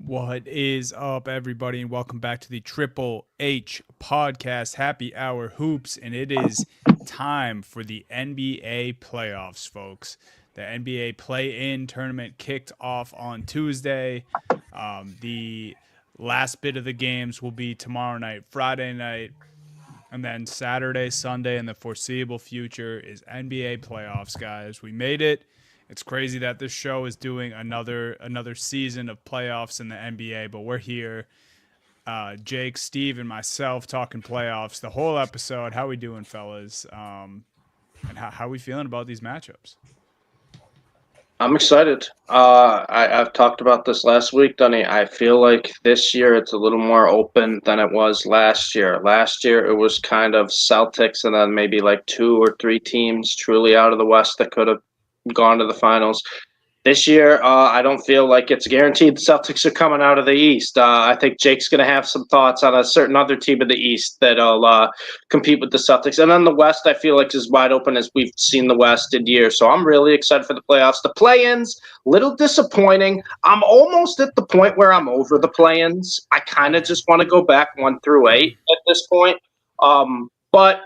What is up, everybody, and welcome back to the Triple H podcast, Happy Hour Hoops, and it is time for the NBA playoffs, folks. The NBA play-in tournament kicked off on Tuesday. The last bit of the games will be tomorrow night, Friday night, and then Saturday, Sunday, in the foreseeable future is NBA playoffs, guys. We made it. It's crazy that this show is doing another season of playoffs in the NBA, but we're here. Jake, Steve, and myself talking playoffs the whole episode. How we doing, fellas? And how we feeling about these matchups? I'm excited. I've talked about this last week, Dunny. I feel like this year it's a little more open than it was last year. Last year it was kind of Celtics and then maybe like two or three teams truly out of the West that could have gone to the finals. This year, I don't feel like it's guaranteed the Celtics are coming out of the East. I think Jake's going to have some thoughts on a certain other team in the East that'll compete with the Celtics. And then the West, I feel like, is wide open as we've seen the West in years. So I'm really excited for the playoffs. The play-ins, little disappointing. I'm almost at the point where I'm over the play-ins. I kind of just want to go back 1 through 8 at this point. But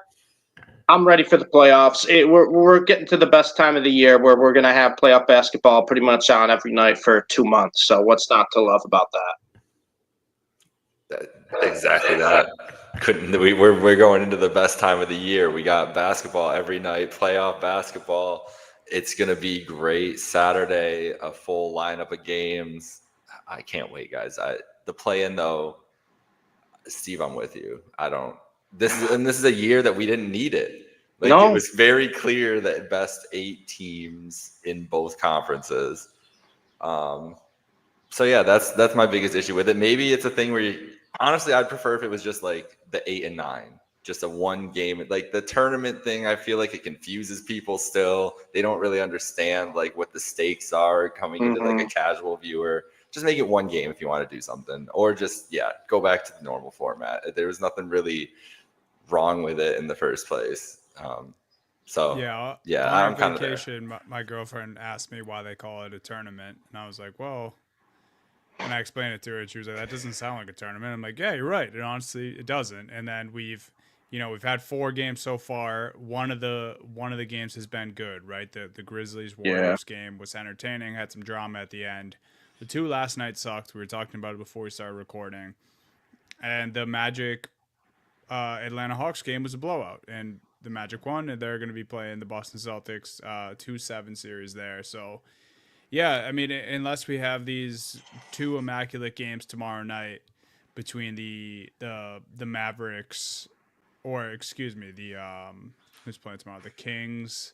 I'm ready for the playoffs. We're getting to the best time of the year where we're going to have playoff basketball pretty much on every night for 2 months. So what's not to love about that? Exactly that. We're going into the best time of the year. We got basketball every night, playoff basketball. It's going to be great. Saturday, a full lineup of games. I can't wait, guys. The play-in, though, Steve, I'm with you. This is a year that we didn't need it. It was very clear that best 8 teams in both conferences. So yeah, that's my biggest issue with it. Maybe it's a thing where honestly, I'd prefer if it was just like the 8 and 9, just a one game. Like the tournament thing, I feel like it confuses people still. They don't really understand like what the stakes are coming into like a casual viewer. Just make it one game if you want to do something, or just go back to the normal format. There was nothing really wrong with it in the first place. On I'm vacation, my girlfriend asked me why they call it a tournament, and I was like, well, and I explained it to her, and she was like, that doesn't sound like a tournament. I'm like, yeah, you're right. And honestly, it doesn't. And then we've had 4 games so far. One of the games has been good, right? The Grizzlies Warriors game was entertaining, had some drama at the end. The 2 last night sucked. We were talking about it before we started recording. And the Magic Atlanta Hawks game was a blowout, and the Magic won, and they're going to be playing the Boston Celtics 2-7 series there. So, yeah, I mean, unless we have these 2 immaculate games tomorrow night between the Mavericks, or excuse me, who's playing tomorrow? The Kings.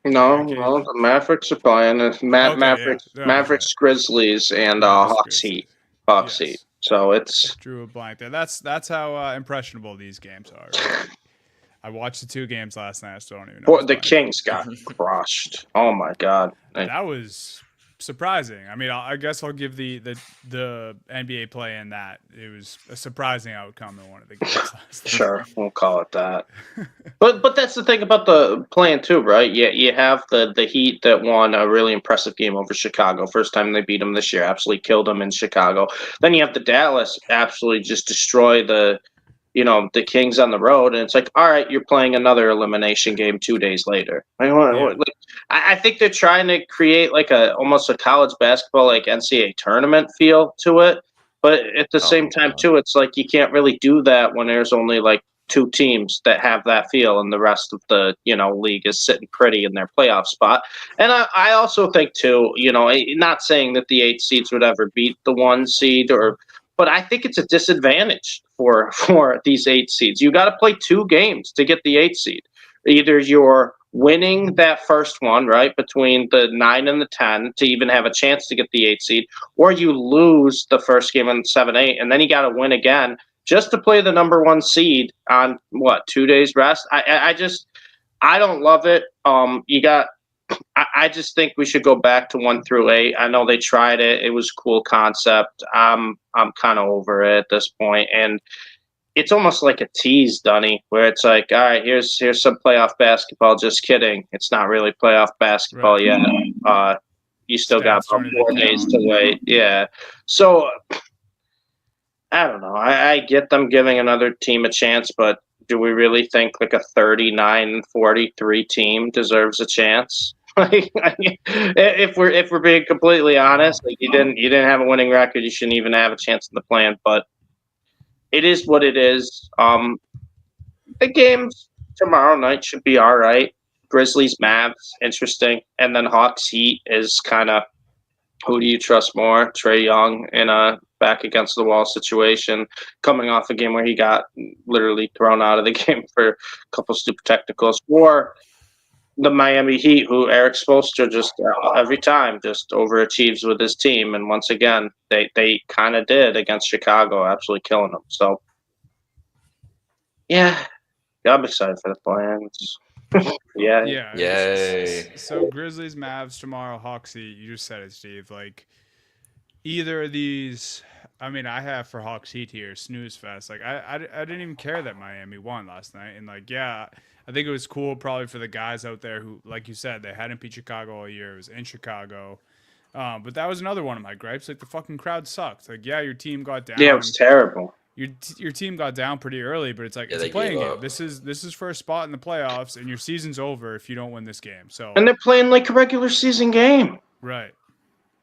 No, the Mavericks are playing. Mavericks, Grizzlies, and Hawks Heat. Heat. So it's drew a blank there. That's how impressionable these games are. Right? I watched the 2 games last night. I still don't even know. The Kings got crushed. Oh my god, that was surprising. I mean, I guess I'll give the NBA play-in that it was a surprising outcome in one of the games last night. Sure, we'll call it that. But that's the thing about the play-in too, right? Yeah, you have the Heat that won a really impressive game over Chicago. First time they beat them this year, absolutely killed them in Chicago. Then you have the Dallas absolutely just destroy the Kings on the road, and it's like, all right, you're playing another elimination game 2 days later. I think they're trying to create like almost a college basketball like NCAA tournament feel to it, but at the same time too, it's like you can't really do that when there's only like 2 teams that have that feel, and the rest of the league is sitting pretty in their playoff spot. And I also think too, not saying that the 8 seeds would ever beat the 1 seed but I think it's a disadvantage for these 8 seeds. You got to play 2 games to get the 8 seed. Either you're winning that first one, right, between the 9 and the 10 to even have a chance to get the 8 seed, or you lose the first game on 7-8, and then you got to win again just to play the number 1 seed on 2 days rest. I don't love it. I just think we should go back to 1 through 8. I know they tried it. It was a cool concept. I'm kind of over it at this point. And it's almost like a tease, Dunny, where it's like, all right, here's some playoff basketball. Just kidding. It's not really playoff basketball yet. you still got Stats don't even 4 days count. to wait. Yeah. So I don't know. I get them giving another team a chance, but do we really think like a 39-43 team deserves a chance? Like, if we're being completely honest, like you didn't have a winning record, you shouldn't even have a chance in the plan. But it is what it is. The games tomorrow night should be all right. Grizzlies, Mavs, interesting, and then Hawks Heat is kind of who do you trust more? Trae Young in a back against the wall situation, coming off a game where he got literally thrown out of the game for a couple stupid technicals, or the Miami Heat, who Eric Spoelstra just every time just overachieves with his team, and once again they kind of did against Chicago, absolutely killing them. So yeah, I'm excited for the plans. Yeah, Yeah. Yay. So Grizzlies, Mavs tomorrow, Hawks Heat. You just said it, Steve. Like either of these. I mean, I have for Hawks Heat here snooze fest. Like I didn't even care that Miami won last night, and like yeah, I think it was cool probably for the guys out there who, like you said, they hadn't beat Chicago all year. It was in Chicago. But that was another one of my gripes. Like the fucking crowd sucked. Like yeah, your team got down. yeah, it was terrible. Your team got down pretty early, but it's like Yeah, it's a they playing gave game. up. This is for a spot in the playoffs, and your season's over if you don't win this game. So And they're playing like a regular season game. right,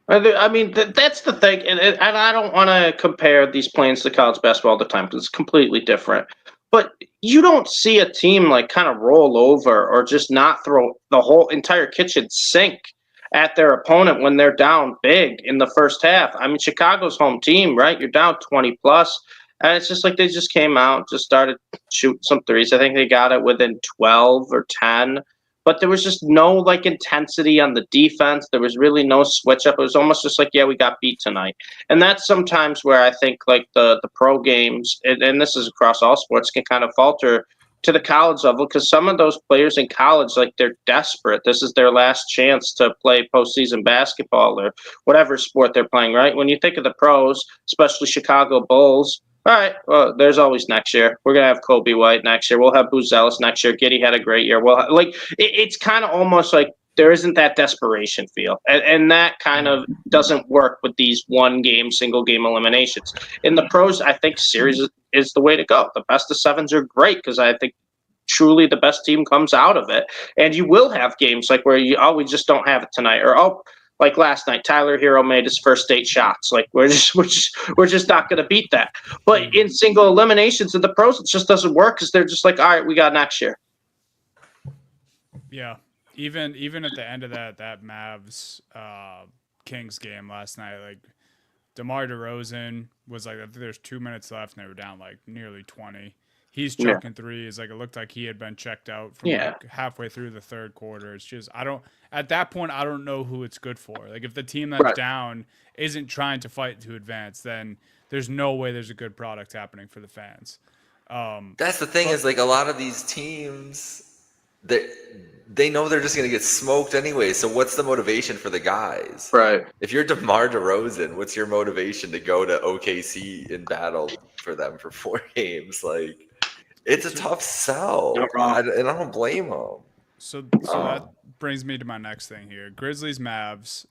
I mean, that's the thing, and I don't want to compare these planes to college basketball all the time because it's completely different. But you don't see a team like kind of roll over or just not throw the whole entire kitchen sink at their opponent when they're down big in the first half. I mean, Chicago's home team, right? You're down 20 plus, and it's just like they just came out, just started shooting some threes. I think they got it within 12 or 10, but there was just no like intensity on the defense. There was really no switch up. It was almost just like, yeah, we got beat tonight. And that's sometimes where I think like the pro games, and this is across all sports, can kind of falter to the college level because some of those players in college, like they're desperate. This is their last chance to play postseason basketball or whatever sport they're playing, right? When you think of the pros, especially Chicago Bulls, all right, well, there's always next year. We're gonna have Kobe White next year. We'll have Booz Ellis next year. Giddy had a great year. Well, like it's kind of almost like there isn't that desperation feel, and that kind of doesn't work with these single game eliminations. In the pros, I think series is the way to go. The best of sevens are great because I think truly the best team comes out of it, and you will have games like where we just don't have it tonight, or like last night, Tyler Hero made his first 8 shots. Like we're just not going to beat that. But in single eliminations of the pros, it just doesn't work because they're just like, all right, we got next year. yeah. Even at the end of that Mavs Kings game last night, like DeMar DeRozan was like, I think there's 2 minutes left and they were down like nearly 20. He's chucking threes. Like it looked like he had been checked out from like halfway through the third quarter. It's just at that point I don't know who it's good for. Like if the team that's down isn't trying to fight to advance, then there's no way there's a good product happening for the fans. That's the thing is like a lot of these teams they know they're just gonna get smoked anyway. So what's the motivation for the guys? Right. If you're DeMar DeRozan, what's your motivation to go to OKC and battle for them for 4 games? Like it's a tough sell, and I don't blame them. So that brings me to my next thing here. Grizzlies, Mavs.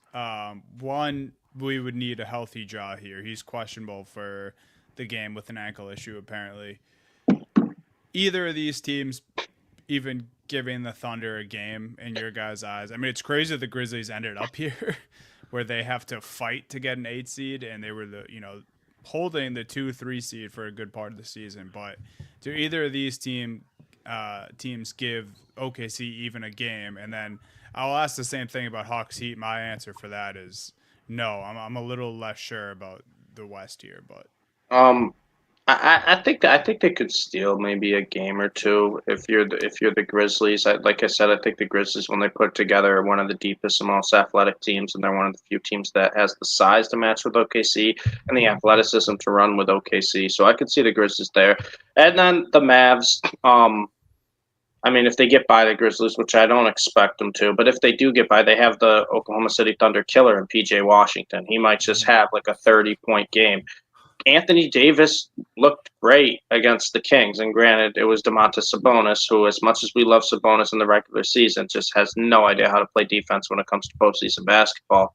One, we would need a healthy Jaw here. He's questionable for the game with an ankle issue, apparently. Either of these teams even giving the Thunder a game in your guys' eyes? I mean, it's crazy that the Grizzlies ended up here where they have to fight to get an 8 seed, and they were holding the 2-3 seed for a good part of the season. But do either of these teams give OKC even a game? And then I'll ask the same thing about Hawks Heat. My answer for that is no. I'm a little less sure about the West here, but I think they could steal maybe a game or two if you're the Grizzlies. Like I said, I think the Grizzlies, when they put together, are one of the deepest and most athletic teams, and they're one of the few teams that has the size to match with OKC and the athleticism to run with OKC. So I could see the Grizzlies there, and then the Mavs. I mean, if they get by the Grizzlies, which I don't expect them to, but if they do get by, they have the Oklahoma City Thunder killer in PJ Washington. He might just have like a 30-point game. Anthony Davis looked great against the Kings, and granted, it was Domantas Sabonis, who, as much as we love Sabonis in the regular season, just has no idea how to play defense when it comes to postseason basketball.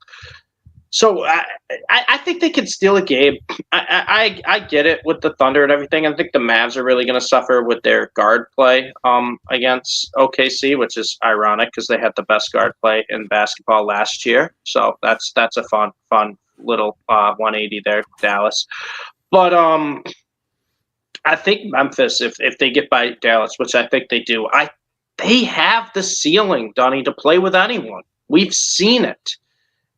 So I think they can steal a game. I get it with the Thunder and everything. I think the Mavs are really going to suffer with their guard play against OKC, which is ironic because they had the best guard play in basketball last year. So that's a fun little 180 there, Dallas. But I think Memphis, if they get by Dallas, which I think they do, they have the ceiling, Dunny, to play with anyone. We've seen it.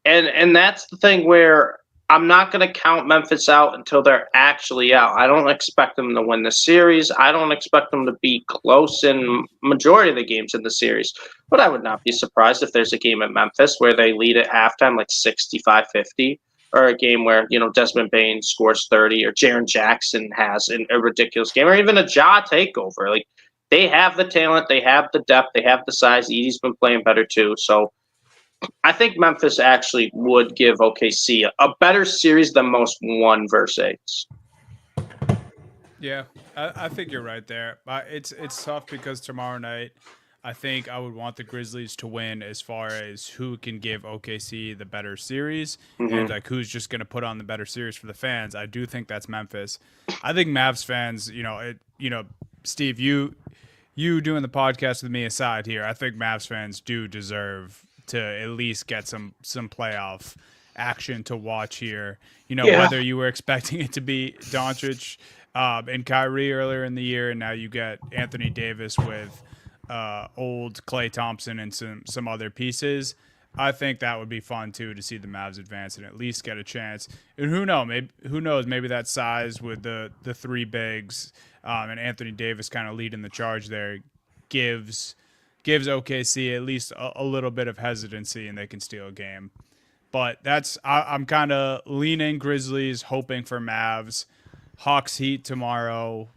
And that's the thing where I'm not going to count Memphis out until they're actually out. I don't expect them to win the series. I don't expect them to be close in majority of the games in the series. But I would not be surprised if there's a game at Memphis where they lead at halftime like 65-50, or a game where, Desmond Bain scores 30, or Jaren Jackson has a ridiculous game, or even a Ja takeover. Like, they have the talent, they have the depth, they have the size. Edie's been playing better too. So I think Memphis actually would give OKC a better series than most 1-8. Yeah, I think you're right there. It's tough because tomorrow night, I think I would want the Grizzlies to win as far as who can give OKC the better series, and like who's just going to put on the better series for the fans. I do think that's Memphis. I think Mavs fans, Steve, you doing the podcast with me aside here, I think Mavs fans do deserve to at least get some playoff action to watch here. Whether you were expecting it to be Doncic and Kyrie earlier in the year, and now you get Anthony Davis with old Klay Thompson and some other pieces. I think that would be fun too, to see the Mavs advance and at least get a chance. And who knows? Maybe that size with the three bigs and Anthony Davis kind of leading the charge there gives OKC at least a little bit of hesitancy, and they can steal a game. But I'm kind of leaning Grizzlies, hoping for Mavs. Hawks Heat tomorrow.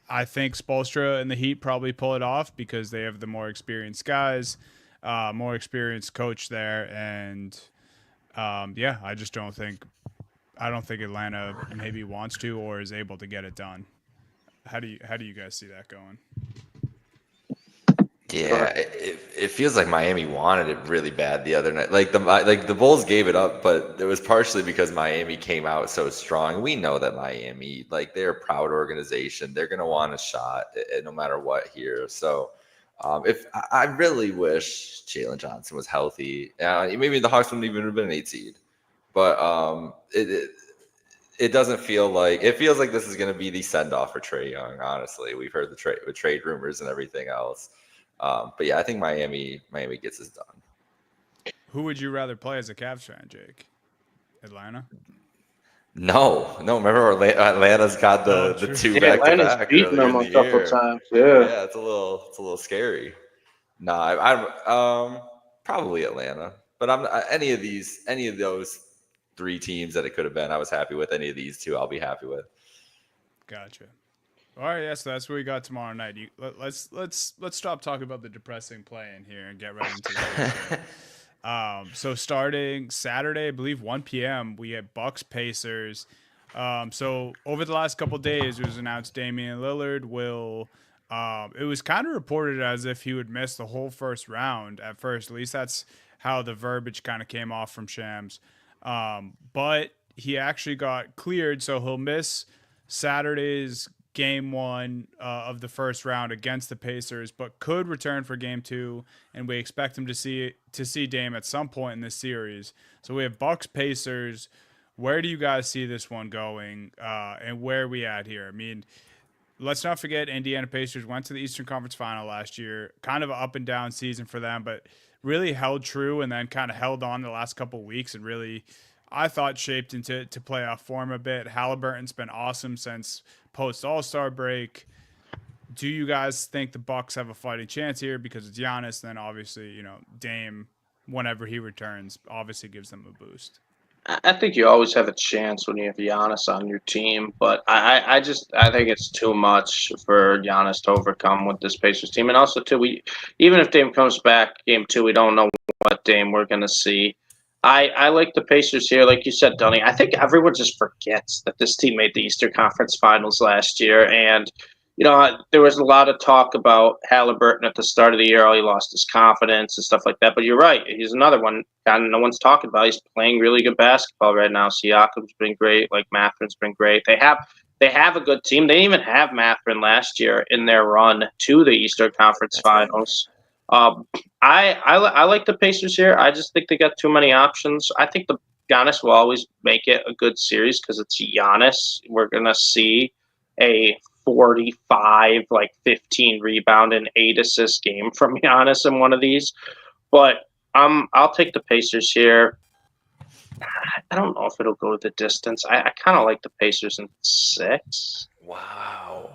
I think Spoelstra and the Heat probably pull it off because they have the more experienced guys, more experienced coach there, and I just don't think Atlanta maybe wants to or is able to get it done. How do you guys see that going? Yeah, it feels like Miami wanted it really bad the other night. Like the Bulls gave it up, but it was partially because Miami came out so strong. We know that Miami, like, they're a proud organization. They're gonna want a shot no matter what here. So, if I really wish Jalen Johnson was healthy, maybe the Hawks wouldn't even have been an 8 seed. But it doesn't feel like it feels like this is gonna be the send off for Trae Young. Honestly, we've heard the trade rumors and everything else. But yeah, I think Miami gets this done. Who would you rather play as a Cavs fan, Jake? Atlanta? No. Remember, Atlanta's got the two back to Atlanta's back beaten them a couple times. Yeah, it's a little scary. No, I'm probably Atlanta, but I'm any of those three teams that it could have been. I was happy with any of these two. I'll be happy with. Gotcha. All right, yeah, so that's what we got tomorrow night. Let's stop talking about the depressing play in here and get right into the so starting Saturday, I believe 1 p.m., we have Bucks Pacers. So over the last couple of days, it was announced Damian Lillard will. It was kind of reported as if he would miss the whole first round at first. At least that's how the verbiage kind of came off from Shams. But he actually got cleared, so he'll miss Saturday's game 1 of the first round against the Pacers, but could return for game 2, and we expect him to see Dame at some point in this series. So we have Bucks Pacers. Where do you guys see this one going, and where are we at here? I mean, let's not forget Indiana Pacers went to the Eastern Conference Final last year. Kind of an up and down season for them, but really held true and then kind of held on the last couple of weeks and really, I thought, shaped into playoff form a bit. Halliburton's been awesome since post All-Star break. Do you guys think the Bucks have a fighting chance here because it's Giannis? Then obviously, Dame, whenever he returns, obviously gives them a boost. I think you always have a chance when you have Giannis on your team, but I think it's too much for Giannis to overcome with this Pacers team. And also, too, even if Dame comes back game 2, we don't know what Dame we're going to see. I like the Pacers here, like you said, Dunny. I think everyone just forgets that this team made the Eastern Conference Finals last year, and there was a lot of talk about Halliburton at the start of the year. Oh, he lost his confidence and stuff like that. But you're right; he's another one. And no one's talking about. He's playing really good basketball right now. Siakam's been great. Like Matherin's been great. They have a good team. They didn't even have Matherin last year in their run to the Eastern Conference That's right. Finals. Um, I like the Pacers here. I just think they got too many options. I think the Giannis will always make it a good series because it's Giannis. We're gonna see a 45, like 15 rebound and 8 assist game from Giannis in one of these. But I'll take the Pacers here. I don't know if it'll go the distance. I kind of like the Pacers in 6. Wow.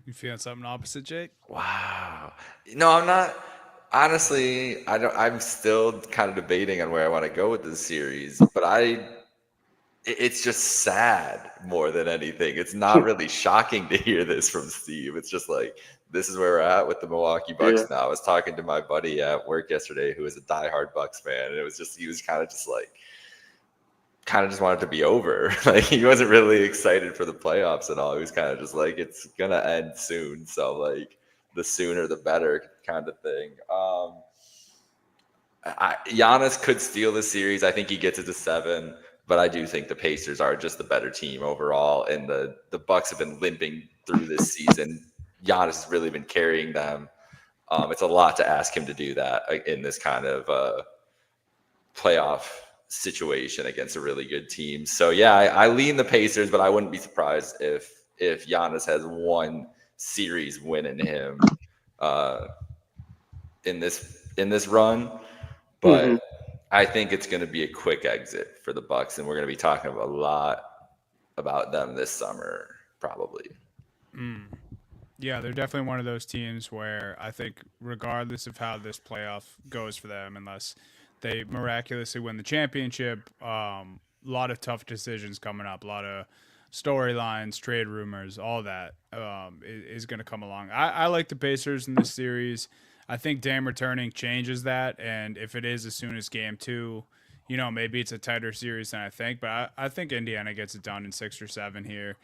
You feeling something opposite, Jake? Wow. No, I'm not. Honestly, I don't. I'm still kind of debating on where I want to go with this series, but it's just sad more than anything. It's not really shocking to hear this from Steve. It's just like this is where we're at with the Milwaukee Yeah. Bucks now. I was talking to my buddy at work yesterday who is a diehard Bucks fan, and it was just he was kind of just wanted to be over. Like he wasn't really excited for the playoffs and all. He was kind of just like it's gonna end soon, so like the sooner the better kind of thing. Giannis could steal the series. I think he gets it to 7, but I do think the Pacers are just the better team overall, and the Bucks have been limping through this season. Giannis has really been carrying them. It's a lot to ask him to do that in this kind of playoff situation against a really good team. So yeah, I lean the Pacers, but I wouldn't be surprised if Giannis has one series win in him uh, in this run. Hmm. But I think it's going to be a quick exit for the Bucks, and we're going to be talking a lot about them this summer, probably. Yeah, they're definitely one of those teams where I think, regardless of how this playoff goes for them, unless they miraculously win the championship, a lot of tough decisions coming up, a lot of storylines, trade rumors, all that is going to come along. I like the Pacers in this series. I think Dame returning changes that, and if it is as soon as game 2, maybe it's a tighter series than I think, but I think Indiana gets it done in 6 or 7 here.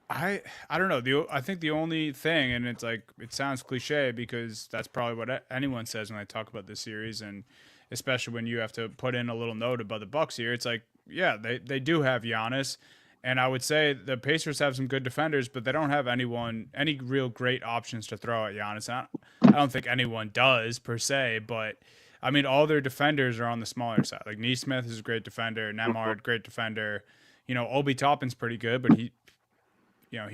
I don't know. I think the only thing, and it's like it sounds cliche because that's probably what anyone says when I talk about this series, and especially when you have to put in a little note about the Bucks here. It's like, yeah, they do have Giannis, and I would say the Pacers have some good defenders, but they don't have any real great options to throw at Giannis. I don't think anyone does per se, but I mean, all their defenders are on the smaller side. Like Neesmith is a great defender, Nemhard great defender. Obi Toppin's pretty good, but he's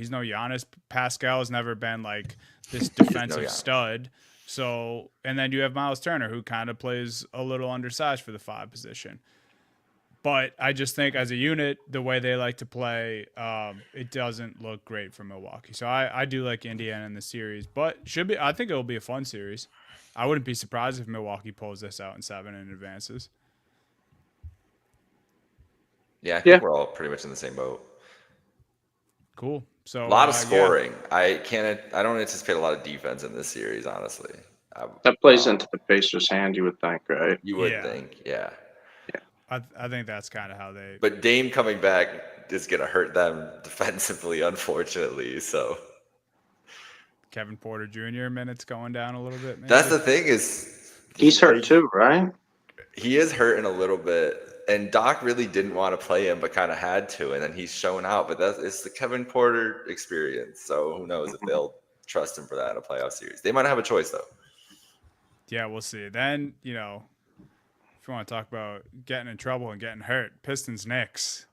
no Giannis. Pascal has never been like this He's no defensive Giannis. stud. So, and then you have Miles Turner, who kind of plays a little undersized for the 5 position. But I just think as a unit, the way they like to play, it doesn't look great for Milwaukee. So I do like Indiana in the series, but I think it'll be a fun series. I wouldn't be surprised if Milwaukee pulls this out in 7 and advances. Yeah, I Yeah. think we're all pretty much in the same boat. Cool. A So lot of yeah, scoring. I don't anticipate a lot of defense in this series, honestly. That plays into the Pacers' hand, you would think, right? You would yeah. think, yeah. I think that's kind of how they. But Dame coming back is going to hurt them defensively, unfortunately. So Kevin Porter Jr. minutes going down a little bit, maybe. that's the thing is He's hurt too, right? he is hurting a little bit. And Doc really didn't want to play him, but kind of had to. And then he's shown out. But it's the Kevin Porter experience. So who knows if they'll trust him for that in a playoff series. They might have a choice, though. Yeah, we'll see. Then, if you want to talk about getting in trouble and getting hurt, Pistons Knicks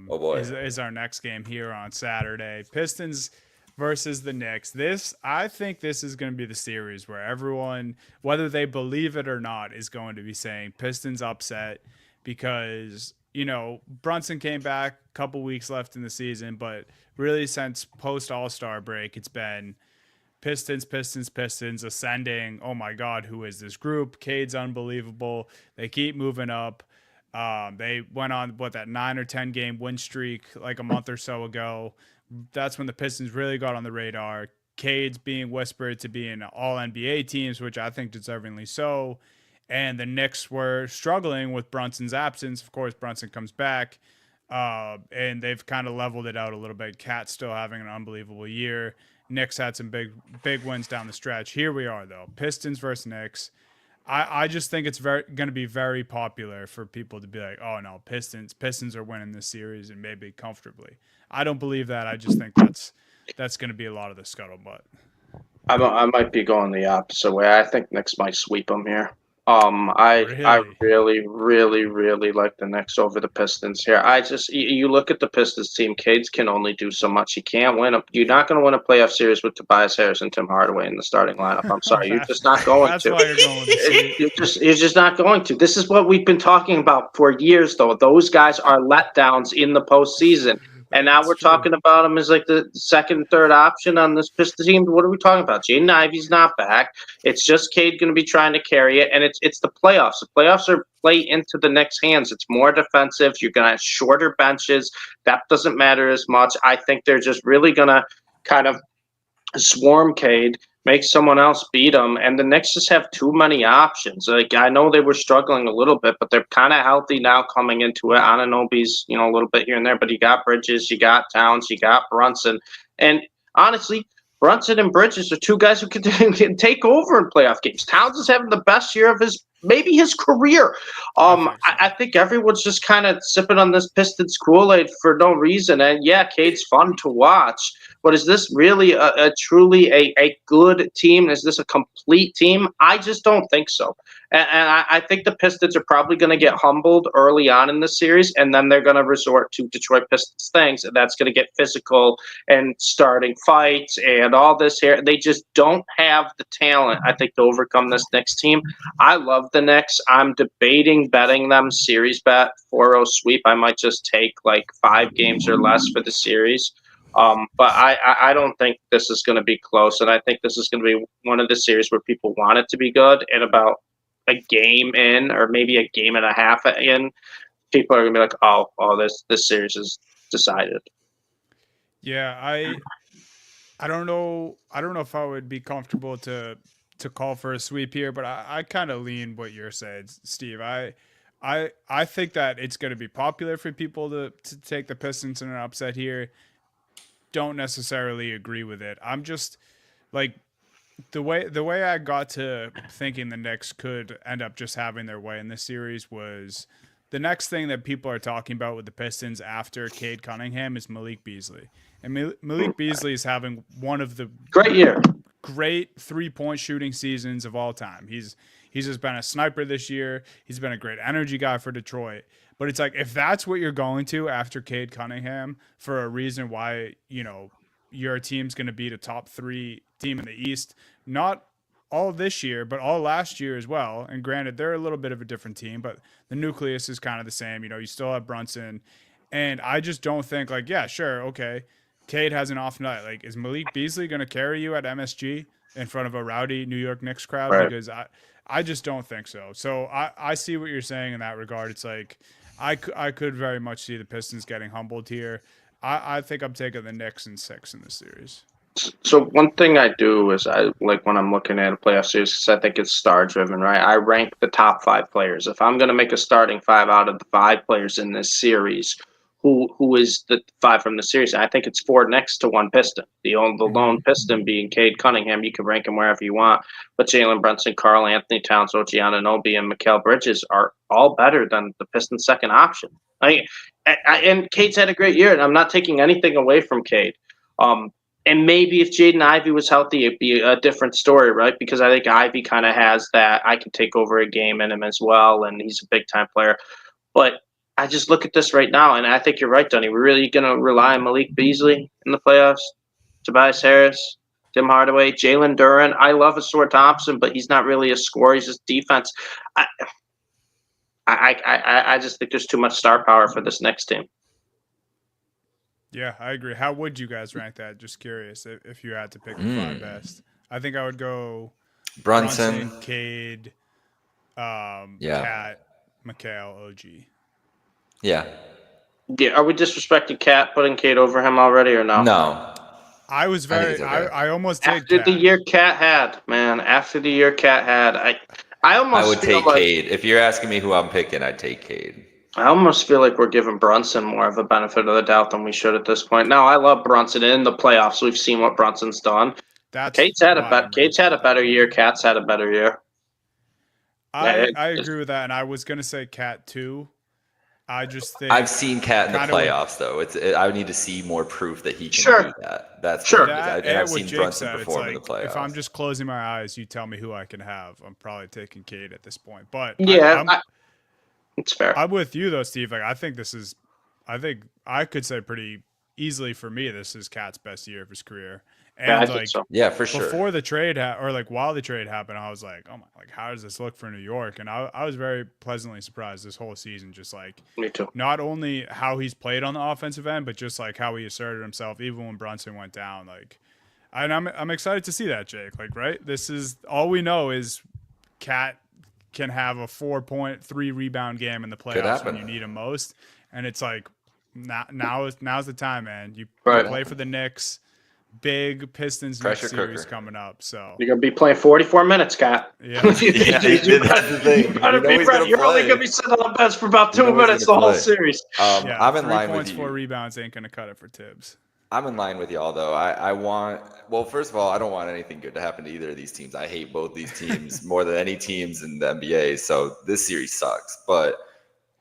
Oh, boy. is our next game here on Saturday. Pistons versus the Knicks. I think this is going to be the series where everyone, whether they believe it or not, is going to be saying Pistons upset because, Brunson came back, a couple weeks left in the season, but really since post All-Star break, it's been Pistons, Pistons, Pistons ascending. Oh my God, who is this group? Cade's unbelievable. They keep moving up. They went on that 9 or 10 game win streak like a month or so ago. That's when the Pistons really got on the radar. Cade's being whispered to be in all NBA teams, which I think deservingly so. and the Knicks were struggling with Brunson's absence. Of course, Brunson comes back, and they've kind of leveled it out a little bit. Cat's still having an unbelievable year. Knicks had some big wins down the stretch. Here we are though, Pistons versus Knicks. I just think it's going to be very popular for people to be like, oh no, Pistons are winning this series and maybe comfortably. I don't believe that. I just think that's going to be a lot of the scuttlebutt. I might be going the opposite way. I think Knicks might sweep them here. I Really? really like the Knicks over the Pistons here. You look at the Pistons team. Cades can only do so much. He can't win a. You're not going to win a playoff series with Tobias Harris and Tim Hardaway in the starting lineup. I'm sorry, you're just not going That's to. why you're going with the sweep. You're just not going to. This is what we've been talking about for years, though. Those guys are letdowns in the postseason. And now we're talking about him as like the second, third option on this Pistons team. What are we talking about? Jaden Ivey's not back. It's just Cade going to be trying to carry it, and it's the playoffs. The playoffs are play into the Knicks' hands. It's more defensive. You're going to have shorter benches. That doesn't matter as much. I think they're just really going to kind of swarm Cade, make someone else beat them, and the Knicks just have too many options. Like I know they were struggling a little bit, but they're kind of healthy now coming into it. Anunoby's, a little bit here and there, but you got Bridges, you got Towns, you got Brunson, and honestly, Brunson and Bridges are two guys who can take over in playoff games. Towns is having the best year of his career. I think everyone's just kind of sipping on this Pistons Kool-Aid for no reason. And yeah, Cade's fun to watch, but is this really a truly a good team? Is this a complete team? I just don't think so. And I think the Pistons are probably going to get humbled early on in the series, and then they're going to resort to Detroit Pistons things, and that's going to get physical and starting fights and all this here. They just don't have the talent, I think, to overcome this Knicks team. I love the Knicks. I'm debating betting them series bet 4-0 sweep. I might just take like 5 games or less for the series. But I don't think this is going to be close, and I think this is going to be one of the series where people want it to be good, and about a game in, or maybe a game and a half in, people are gonna be like, "Oh, this series is decided." Yeah, I don't know. I don't know if I would be comfortable to call for a sweep here, but I kind of lean what you're saying, Steve. I think that it's going to be popular for people to take the Pistons in an upset here. Don't necessarily agree with it. I'm just like the way I got to thinking the Knicks could end up just having their way in this series was the next thing that people are talking about with the Pistons after Cade Cunningham is Malik Beasley. And Malik Beasley is having one of the great 3-point shooting seasons of all time. He's just been a sniper this year. He's been a great energy guy for Detroit. But it's like, if that's what you're going to after Cade Cunningham for a reason why, your team's going to beat a top 3 team in the East, not all this year, but all last year as well. And granted, they're a little bit of a different team, but the nucleus is kind of the same. You still have Brunson. And I just don't think, like, yeah, sure, okay, Cade has an off night. Like, is Malik Beasley going to carry you at MSG in front of a rowdy New York Knicks crowd? Right. Because I just don't think so. So I see what you're saying in that regard. It's like I could very much see the Pistons getting humbled here. I think I'm taking the Knicks in 6 in this series. So one thing I do is I like when I'm looking at a playoff series, because I think it's star driven, right? I rank the top 5 players. If I'm going to make a starting 5 out of the 5 players in this series, who is the 5 from the series? I think it's 4 next to 1 Piston. The lone Piston being Cade Cunningham. You can rank him wherever you want, but Jalen Brunson, Karl Anthony Towns, OG Anunoby, and Mikal Bridges are all better than the Pistons' second option. And Cade's had a great year, and I'm not taking anything away from Cade. And maybe if Jaden Ivey was healthy, it'd be a different story, right? Because I think Ivey kind of has that I can take over a game in him as well, and he's a big-time player. But I just look at this right now, and I think you're right, Dunny. We're really going to rely on Malik Beasley in the playoffs, Tobias Harris, Tim Hardaway, Jalen Duren. I love Asor Thompson, but he's not really a scorer. He's just defense. I just think there's too much star power for this next team. Yeah, I agree. How would you guys rank that? Just curious if you had to pick the 5 best. I think I would go Brunson, Cade, Cat, Mikal, OG. Yeah. Yeah. Are we disrespecting Cat, putting Cade over him already, or no? No. I was I almost did after the year Cat had, man. After the year Cat had, I I almost would feel take like Cade. If you're asking me who I'm picking, I'd take Cade. I almost feel like we're giving Brunson more of a benefit of the doubt than we should at this point. Now, I love Brunson in the playoffs. We've seen what Brunson's done. That's why I'm Cade's had a ranking better him. year. Cat's had a better year. I agree with that, and I was gonna say Cat too. I just think I've seen Cat in the kinda with playoffs, though. I would need to see more proof that he can do Sure, that. That's the sure. thing. that And I've and what seen Jake Brunson said, it's perform in the like if I'm playoffs. just closing my eyes, you tell me who I can have. I'm probably taking Cade at this point. But Yeah, it's fair. I'm with you though, Steve. Like I think I could say pretty easily for me this is Cat's best year of his career. Yeah, I And think like so. Yeah, for sure. before the trade or like while the trade happened, I was like, oh my, like how does this look for New York? And I was very pleasantly surprised this whole season, just like Me too. not only how he's played on the offensive end, but just like how he asserted himself even when Brunson went down. Like, and I'm excited to see that, Jake. Like, right, this is all we know is Cat can have a 4.3 rebound game in the playoffs when happen. you need him now's the time, man. You Right. play for the Knicks. Big Pistons Pressure next series cooker. coming up. So You're gonna be playing 44 minutes, Cat. yeah, that's the thing. You better be ready. You're only gonna be sitting on the bench for about 2 minutes the whole series. yeah. I'm in 3 line points, with 4 you. rebounds ain't gonna cut it for Tibbs. I'm in line with y'all, though. I want, well, first of all, I don't want anything good to happen to either of these teams. I hate both these teams more than any teams in the NBA. So this series sucks. But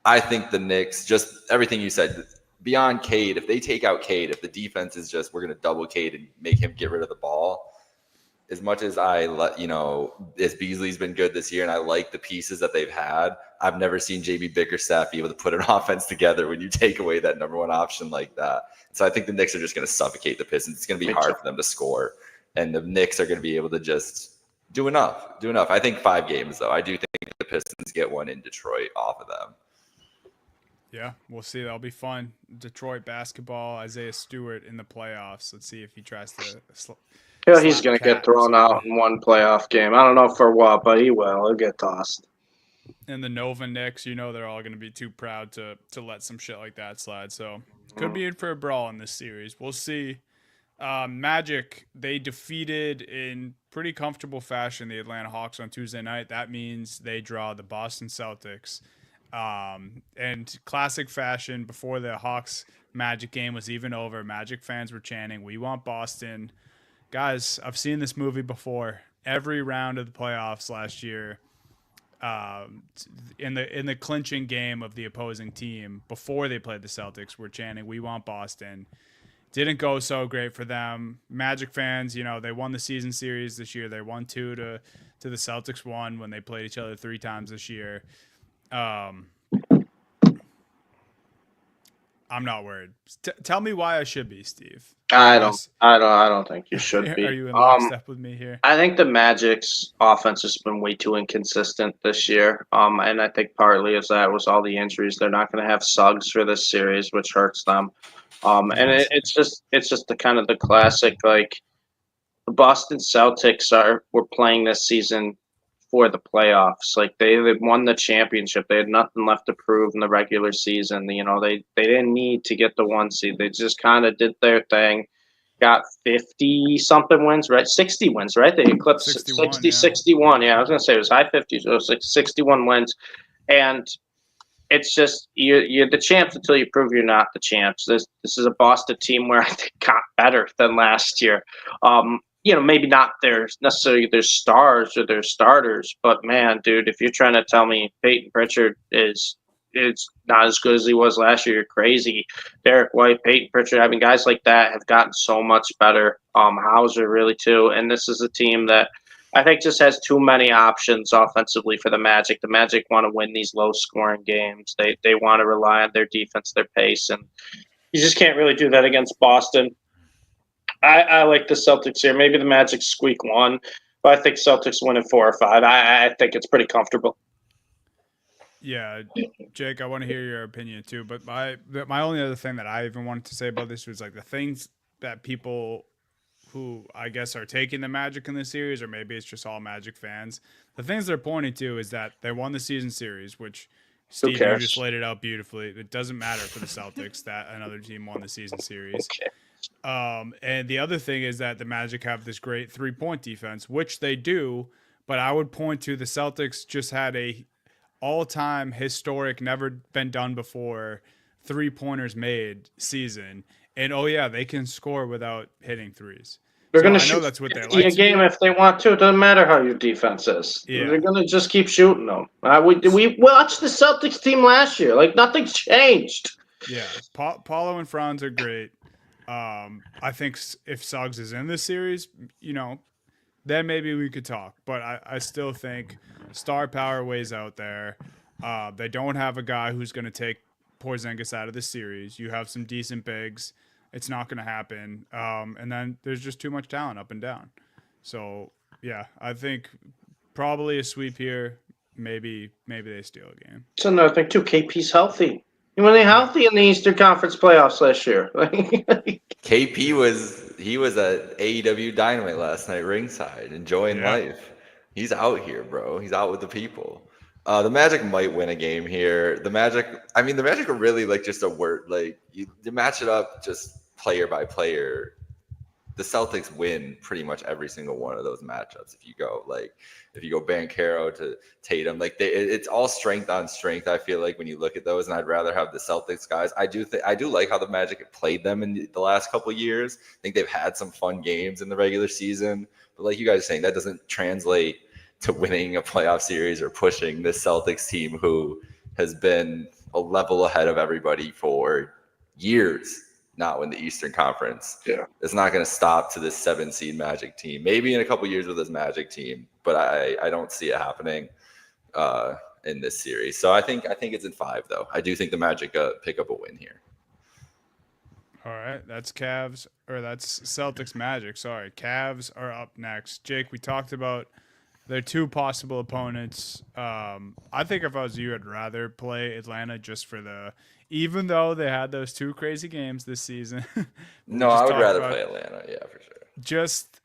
I think the Knicks, just everything you said, beyond Cade, if they take out Cade, if the defense is just, we're going to double Cade and make him get rid of the ball, as much as as Beasley's been good this year and I like the pieces that they've had, I've never seen JB Bickerstaff be able to put an offense together when you take away that number one option like that. So I think the Knicks are just going to suffocate the Pistons. It's going to be hard for them to score. And the Knicks are going to be able to just do enough. I think 5 games, though. I do think the Pistons get one in Detroit off of them. Yeah, we'll see. That'll be fun. Detroit basketball, Isaiah Stewart in the playoffs. Let's see if he tries to Yeah, he's gonna Cat get thrown out in one playoff game. I don't know for what, but he will. He'll get tossed. And the Nova Knicks, they're all going to be too proud to let some shit like that slide. So could be in for a brawl in this series. We'll see. Magic, they defeated in pretty comfortable fashion the Atlanta Hawks on Tuesday night. That means they draw the Boston Celtics. And classic fashion, before the Hawks Magic game was even over, Magic fans were chanting, "We want Boston." Guys, I've seen this movie before. Every round of the playoffs last year, in the clinching game of the opposing team before they played the Celtics, were chanting, "We want Boston." Didn't go so great for them. Magic fans, they won the season series this year. They won 2 to the Celtics 1 when they played each other 3 times this year. I'm not worried. Tell me why I should be, Steve. I don't think you should be. Are you in lockstep with me here? I think the Magic's offense has been way too inconsistent this year. And I think partly is that was all the injuries. They're not going to have Suggs for this series, which hurts them. And it's just the kind of the classic, like the Boston Celtics were playing this season for the playoffs. Like they won the championship. They had nothing left to prove in the regular season. They didn't need to get the 1 seed. They just kind of did their thing. Got 50 something wins, right? 60 wins, right? They eclipsed 61. Yeah, I was going to say it was high 50s. It was like 61 wins. And it's just you're the champs until you prove you're not the champs. This is a Boston team where I think got better than last year. Maybe not necessarily their stars or their starters, but man, dude, if you're trying to tell me Peyton Pritchard is not as good as he was last year, you're crazy. Derek White, Peyton Pritchard, having guys like that have gotten so much better. Hauser really too, and this is a team that I think just has too many options offensively for the Magic. The Magic want to win these low-scoring games. They want to rely on their defense, their pace, and you just can't really do that against Boston. I like the Celtics here. Maybe the Magic squeak 1, but I think Celtics win in 4 or 5. I think it's pretty comfortable. Yeah, Jake, I want to hear your opinion too. But my only other thing that I even wanted to say about this was like the things that people who I guess are taking the Magic in this series, or maybe it's just all Magic fans. The things they're pointing to is that they won the season series, which Steve, you just laid it out beautifully. It doesn't matter for the Celtics that another team won the season series. And the other thing is that the Magic have this great 3-point defense, which they do, but I would point to the Celtics just had a all-time historic, never been done before, 3-pointers made season. And oh yeah, they can score without hitting threes. They're So going to I know shoot that's what they 50 like a to game do. if they want to. It doesn't matter how your defense is. Yeah. They're going to just keep shooting them. We watched the Celtics team last year. Like, nothing's changed. Yeah. Paulo and Franz are great. I think if Suggs is in this series, then maybe we could talk. But I still think star power weighs out there. They don't have a guy who's going to take Porzingis out of the series. You have some decent bigs. It's not going to happen. And then there's just too much talent up and down. So, yeah, I think probably a sweep here. Maybe they steal a game. It's another thing, too. KP's healthy. He wasn't healthy in the Eastern Conference playoffs last year. KP was at AEW Dynamite last night ringside, enjoying life. He's out here, bro. He's out with the people. The Magic might win a game here. The Magic are really like just a word. Like you match it up just player by player. The Celtics win pretty much every single one of those matchups. If you go Banchero to Tatum, it's all strength on strength. I feel like when you look at those, and I'd rather have the Celtics guys. I do like how the Magic have played them in the last couple of years. I think they've had some fun games in the regular season, but like you guys are saying, that doesn't translate to winning a playoff series or pushing this Celtics team who has been a level ahead of everybody for years. Now in the Eastern Conference. Yeah. It's not going to stop to this 7-seed Magic team. Maybe in a couple years with this Magic team, but I don't see it happening in this series. So I think it's in 5 though. I do think the Magic pick up a win here. All right, that's Celtics Magic. Sorry, Cavs are up next. Jake, we talked about their 2 possible opponents. I think if I was you, I'd rather play Atlanta just for even though they had those 2 crazy games this season. No, I would rather play Atlanta. Yeah, for sure.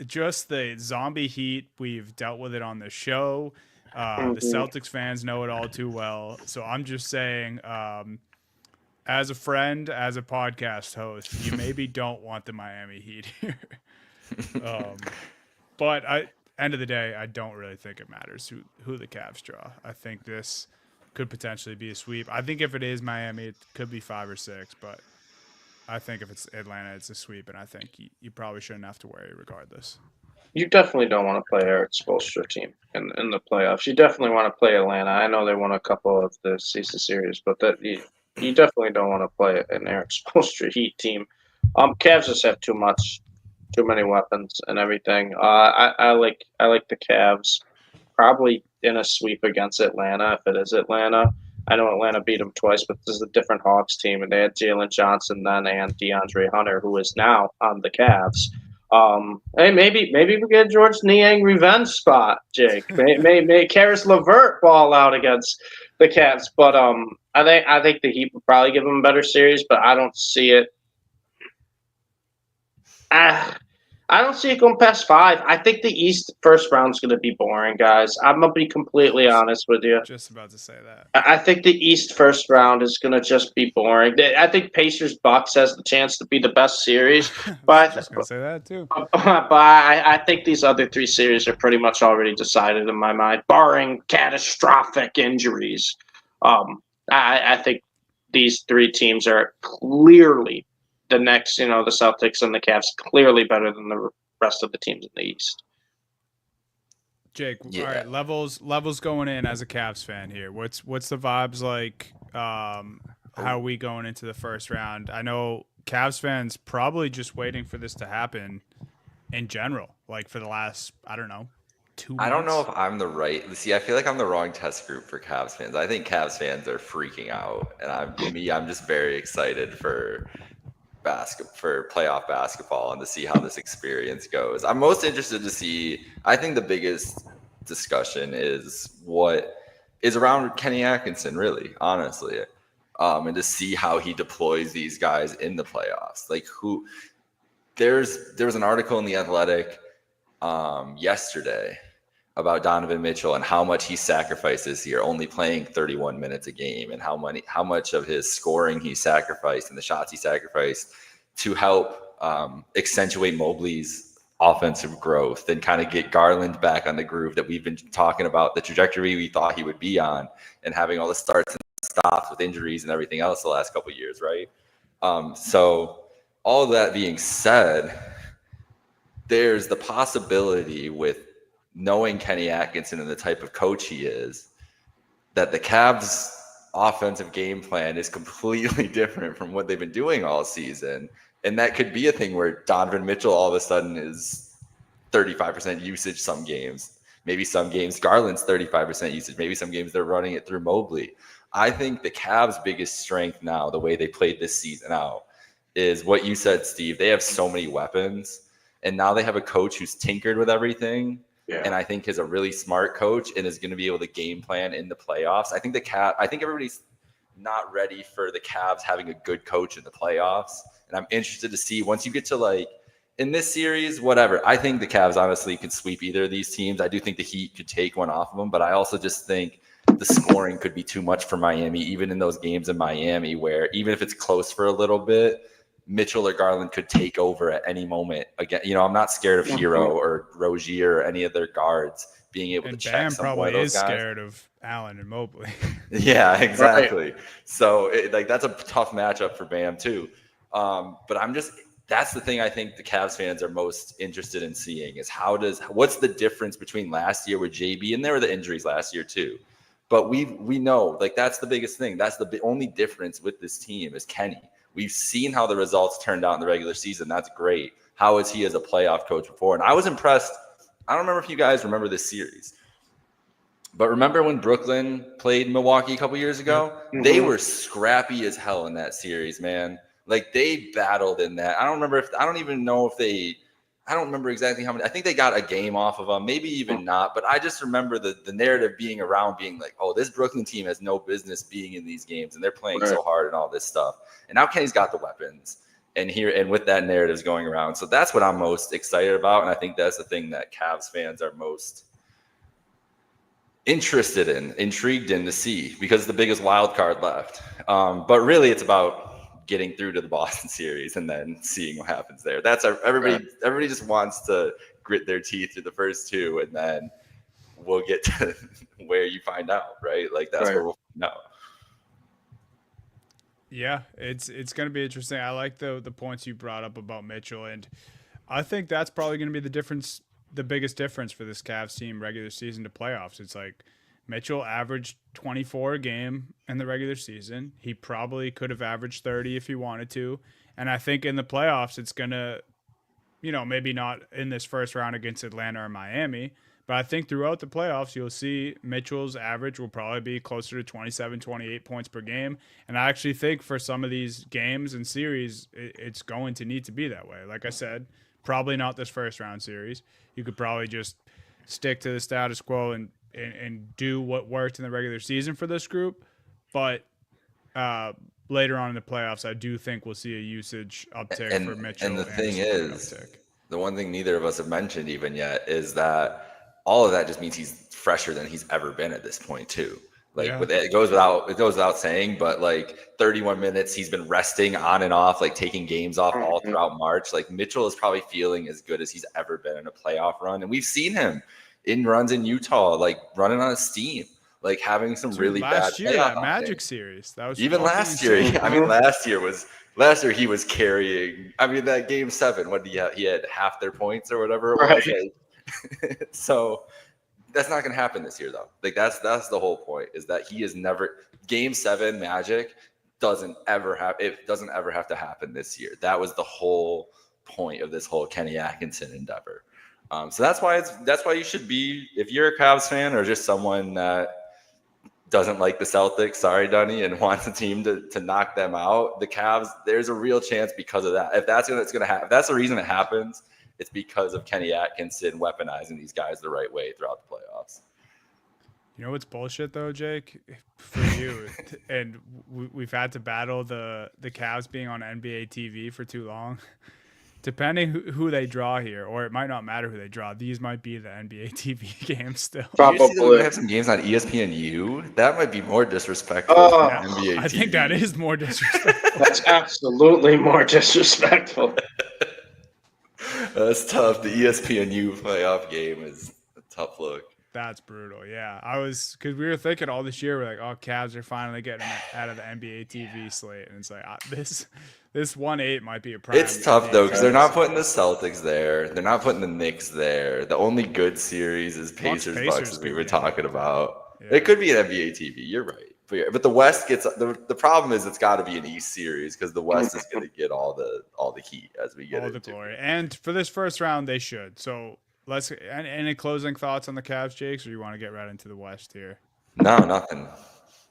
Just the zombie heat. We've dealt with it on the show. The Celtics fans know it all too well. So I'm just saying, as a friend, as a podcast host, you maybe don't want the Miami Heat here. But end of the day, I don't really think it matters who the Cavs draw. I think this could potentially be a sweep. I think if it is Miami, it could be 5 or 6, but I think if it's Atlanta, it's a sweep, and I think you probably shouldn't have to worry regardless. You definitely don't want to play Eric Spoelstra team in the playoffs. You definitely want to play Atlanta. I know they won a couple of the season series, but you definitely don't want to play an Eric Spoelstra Heat team. Cavs just have too many weapons and everything. I like the Cavs. Probably in a sweep against Atlanta if it is Atlanta. I know Atlanta beat them twice, but this is a different Hawks team, and they had Jalen Johnson then and DeAndre Hunter, who is now on the Cavs. Hey, maybe we get George Niang revenge spot, Jake. May Karis LeVert ball out against the Cavs, but I think the Heat would probably give them a better series, but I don't see it. I don't see it going past 5. I think the East first round's going to be boring, guys. I'm going to be completely honest with you. Just about to say that. I think the East first round is going to just be boring. I think Pacers Bucks has the chance to be the best series. I was just going to say that too. But I think these other 3 series are pretty much already decided in my mind, barring catastrophic injuries. I think these 3 teams are clearly the next, the Celtics and the Cavs, clearly better than the rest of the teams in the East. Jake, all right, levels going in as a Cavs fan here. What's the vibes like? How are we going into the first round? I know Cavs fans probably just waiting for this to happen in general, like for the last, I don't know, 2 months. I don't know if I'm the right. See, I feel like I'm the wrong test group for Cavs fans. I think Cavs fans are freaking out, and I'm just very excited for playoff basketball and to see how this experience goes. I'm most interested to see. I think the biggest discussion is what is around Kenny Atkinson, really, honestly, and to see how he deploys these guys in the playoffs. Like there was an article in The Athletic yesterday about Donovan Mitchell and how much he sacrificed this year, only playing 31 minutes a game, and how much of his scoring he sacrificed and the shots he sacrificed to help accentuate Mobley's offensive growth and kind of get Garland back on the groove that we've been talking about, the trajectory we thought he would be on, and having all the starts and stops with injuries and everything else the last couple of years, right? So all of that being said, there's the possibility with knowing Kenny Atkinson and the type of coach he is, that the Cavs offensive game plan is completely different from what they've been doing all season. And that could be a thing where Donovan Mitchell all of a sudden is 35% usage some games. Maybe some games Garland's 35% usage. Maybe some games they're running it through Mobley. I think the Cavs' biggest strength now, the way they played this season out, is what you said, Steve. They have so many weapons. And now they have a coach who's tinkered with everything. Yeah. And I think is a really smart coach and is going to be able to game plan in the playoffs. I think everybody's not ready for the Cavs having a good coach in the playoffs. And I'm interested to see once you get to like in this series, whatever. I think the Cavs honestly could sweep either of these teams. I do think the Heat could take one off of them, but I also just think the scoring could be too much for Miami, even in those games in Miami where even if it's close for a little bit, Mitchell or Garland could take over at any moment. Again, I'm not scared of Hero or Rozier or any of their guards being able to check some of those guys. Probably is scared of Allen and Mobley. Yeah, exactly. Right. So that's a tough matchup for Bam too. But that's the thing I think the Cavs fans are most interested in seeing is what's the difference between last year with JB, and there were the injuries last year too. But we know that's the biggest thing. That's the only difference with this team is Kenny. We've seen how the results turned out in the regular season. That's great. How is he as a playoff coach before? And I was impressed. I don't remember if you guys remember this series, but remember when Brooklyn played Milwaukee a couple years ago? Mm-hmm. They were scrappy as hell in that series, man. They battled in that. I don't remember exactly how many. I think they got a game off of them, maybe even not. But I just remember the narrative being around being like, oh, this Brooklyn team has no business being in these games, and they're playing so hard and all this stuff. And now Kenny's got the weapons, and with that narrative is going around. So that's what I'm most excited about, and I think that's the thing that Cavs fans are most intrigued in to see, because it's the biggest wild card left. But really, it's about getting through to the Boston series and then seeing what happens there. That's everybody just wants to grit their teeth through the first two, and then we'll get to where you find out, right? That's where we'll find out. Yeah, it's going to be interesting. I like the points you brought up about Mitchell, and I think that's probably going to be the biggest difference for this Cavs team regular season to playoffs. It's like Mitchell averaged 24 a game in the regular season. He probably could have averaged 30 if he wanted to. And I think in the playoffs, it's going to, maybe not in this first round against Atlanta or Miami, but I think throughout the playoffs, you'll see Mitchell's average will probably be closer to 27, 28 points per game. And I actually think for some of these games and series, it's going to need to be that way. Like I said, probably not this first round series. You could probably just stick to the status quo and do what worked in the regular season for this group. But later on in the playoffs, I do think we'll see a usage uptick for Mitchell. And the thing is, the one thing neither of us have mentioned even yet is that all of that just means he's fresher than he's ever been at this point too. It goes without saying, but 31 minutes, he's been resting on and off, taking games off all throughout March. Mitchell is probably feeling as good as he's ever been in a playoff run. And we've seen him in runs in Utah, running on a steam, having some really bad last year that Magic series. That was even last year. I mean, last year he was carrying. I mean, that game 7, what he had half their points or whatever it was. So that's not going to happen this year, though. That's the whole point, is that he is never game 7 Magic doesn't ever have to happen this year. That was the whole point of this whole Kenny Atkinson endeavor. So that's why you should be, if you're a Cavs fan or just someone that doesn't like the Celtics, sorry, Dunny, and wants a team to knock them out, the Cavs, there's a real chance because of that. If that's going to happen, if that's the reason it happens, it's because of Kenny Atkinson weaponizing these guys the right way throughout the playoffs. You know what's bullshit though, Jake, for you, and we've had to battle the Cavs being on NBA TV for too long. Depending who they draw here, or it might not matter who they draw. These might be the NBA TV games still. Probably. You see that we have some games on ESPNU? That might be more disrespectful than NBA TV. I think that is more disrespectful. That's absolutely more disrespectful. That's tough. The ESPNU playoff game is a tough look. That's brutal. Yeah, because we were thinking all this year, we're like, oh, Cavs are finally getting them out of the NBA TV slate, and it's like this 1-8 might be a prime. It's tough though because they're not NBA putting the Celtics there. They're not putting the Knicks there. The only good series is Bucks, Pacers, as we could were be talking about. Yeah. It could be an NBA TV. You're right, but the West gets the problem is it's got to be an East series because the West is going to get all the heat as we get all into the glory. And for this first round, they should. So let's. Any closing thoughts on the Cavs, Jakes, or you want to get right into the West here? No, nothing.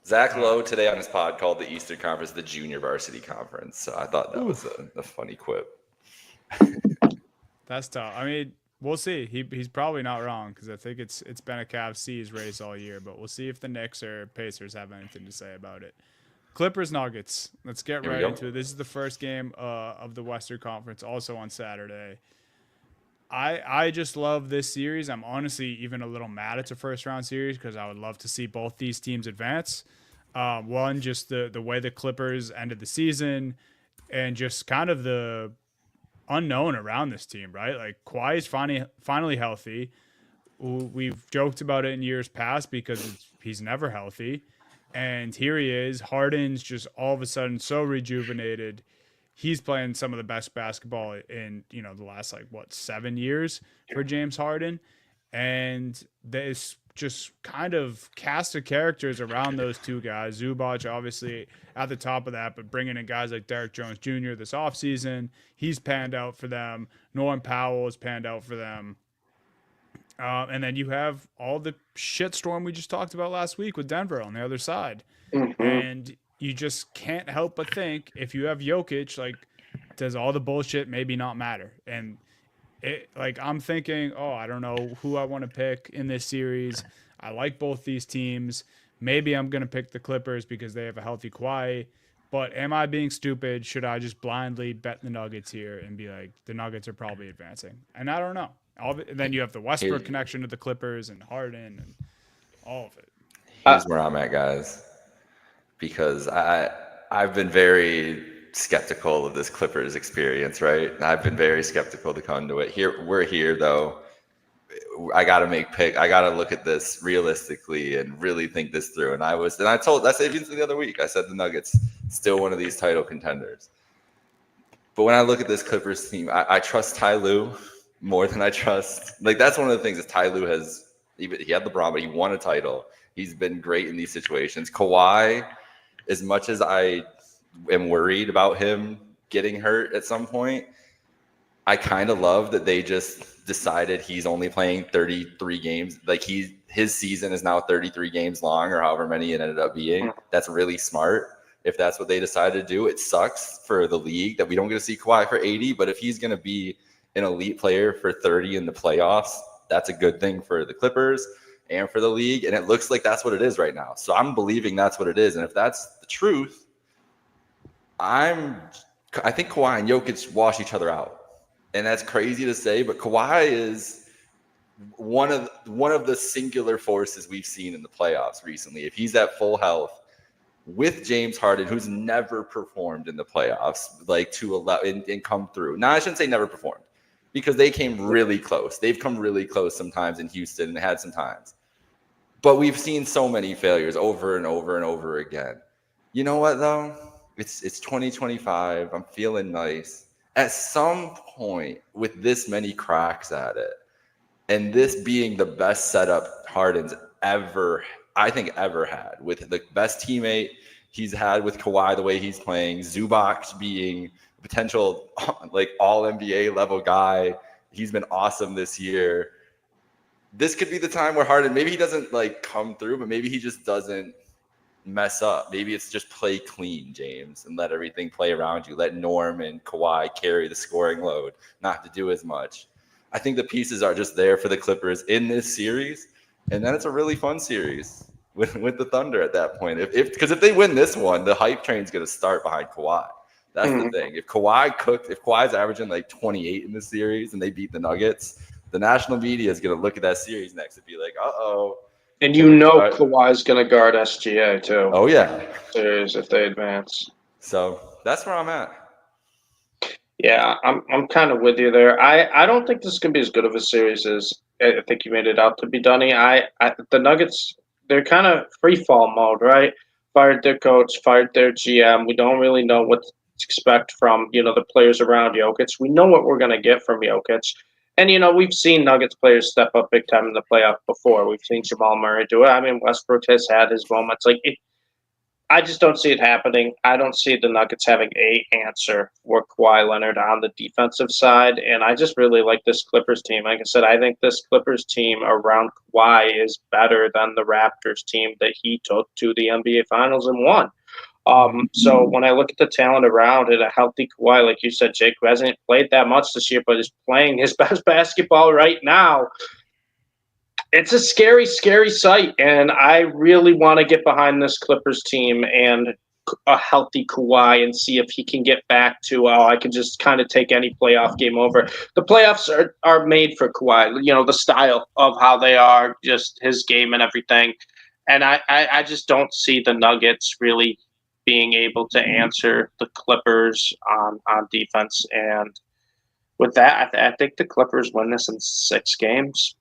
Zach Lowe today on his pod called the Eastern Conference the Junior Varsity Conference. So I thought that was a funny quip. That's tough. I mean, we'll see. He's probably not wrong because I think it's been a Cavs C's race all year. But we'll see if the Knicks or Pacers have anything to say about it. Clippers Nuggets. Let's get right into it. This is the first game of the Western Conference, also on Saturday. I just love this series. I'm honestly even a little mad it's a first round series because I would love to see both these teams advance. One, just the way the Clippers ended the season and just kind of the unknown around this team, right? Like Kawhi is finally healthy. We've joked about it in years past because he's never healthy. And here he is. Harden's just all of a sudden so rejuvenated. He's playing some of the best basketball in, the last 7 years for James Harden. And there's just kind of cast of characters around those two guys. Zubac obviously at the top of that, but bringing in guys like Derrick Jones Jr. this offseason, he's panned out for them. Norman Powell has panned out for them. And then you have all the shitstorm we just talked about last week with Denver on the other side. Mm-hmm. And you just can't help but think if you have Jokic, does all the bullshit maybe not matter? And I'm thinking, I don't know who I want to pick in this series. I like both these teams. Maybe I'm going to pick the Clippers because they have a healthy Kawhi. But am I being stupid? Should I just blindly bet the Nuggets here and be like, the Nuggets are probably advancing? And I don't know. Then you have the Westbrook connection to the Clippers and Harden and all of it. Here's where I'm at, guys. Because I've been very skeptical of this Clippers experience, right? And I've been very skeptical to come to it. We're here though. I gotta look at this realistically and really think this through. And I said even the other week, I said the Nuggets still one of these title contenders. But when I look at this Clippers team, I trust Ty Lue more than I trust. That's one of the things is Ty Lue he had LeBron, but he won a title. He's been great in these situations. Kawhi, as much as I am worried about him getting hurt at some point, I kind of love that they just decided he's only playing 33 games. His season is now 33 games long or however many it ended up being. That's really smart. If that's what they decided to do, it sucks for the league that we don't get to see Kawhi for 80. But if he's going to be an elite player for 30 in the playoffs, that's a good thing for the Clippers and for the league. And it looks like that's what it is right now. So I'm believing that's what it is. And if that's the truth, I think Kawhi and Jokic wash each other out. And that's crazy to say, but Kawhi is one of the singular forces we've seen in the playoffs recently. If he's at full health with James Harden, who's never performed in the playoffs, to allow and come through. Now, I shouldn't say never performed because they came really close. They've come really close sometimes in Houston and had some times. But we've seen so many failures over and over and over again. You know what, though? It's 2025. I'm feeling nice. At some point, with this many cracks at it, and this being the best setup Harden's ever had, with the best teammate he's had with Kawhi, the way he's playing, Zubac being a potential all NBA level guy. He's been awesome this year. This could be the time where Harden, maybe he doesn't come through, but maybe he just doesn't mess up. Maybe it's just play clean, James, and let everything play around you. Let Norm and Kawhi carry the scoring load, not have to do as much. I think the pieces are just there for the Clippers in this series, and then it's a really fun series with the Thunder at that point. Because if they win this one, the hype train's going to start behind Kawhi. That's the thing. If Kawhi's averaging 28 in this series and they beat the Nuggets, the national media is going to look at that series next and be like, uh-oh. And Kawhi's going to guard SGA too. Oh, yeah. Series if they advance. So that's where I'm at. Yeah, I'm kind of with you there. I don't think this is gonna be as good of a series as I think you made it out to be, Dunny. The Nuggets, they're kind of free fall mode, right? Fired their coach, fired their GM. We don't really know what to expect from the players around Jokic. We know what we're gonna get from Jokic, and we've seen Nuggets players step up big time in the playoff before. We've seen Jamal Murray do it. I mean, Westbrook has had his moments. I just don't see it happening. I don't see the Nuggets having a answer for Kawhi Leonard on the defensive side, and I just really like this Clippers team. Like I said, I think this Clippers team around Kawhi is better than the Raptors team that he took to the NBA Finals and won. So when I look at the talent around and a healthy Kawhi, like you said, Jake, who hasn't played that much this year, but is playing his best basketball right now, it's a scary, scary sight, and I really want to get behind this Clippers team and a healthy Kawhi and see if he can get back to, I can just kind of take any playoff game over. The playoffs are made for Kawhi, the style of how they are, just his game and everything. And I just don't see the Nuggets really being able to answer the Clippers on defense. And with that, I think the Clippers win this in 6 games.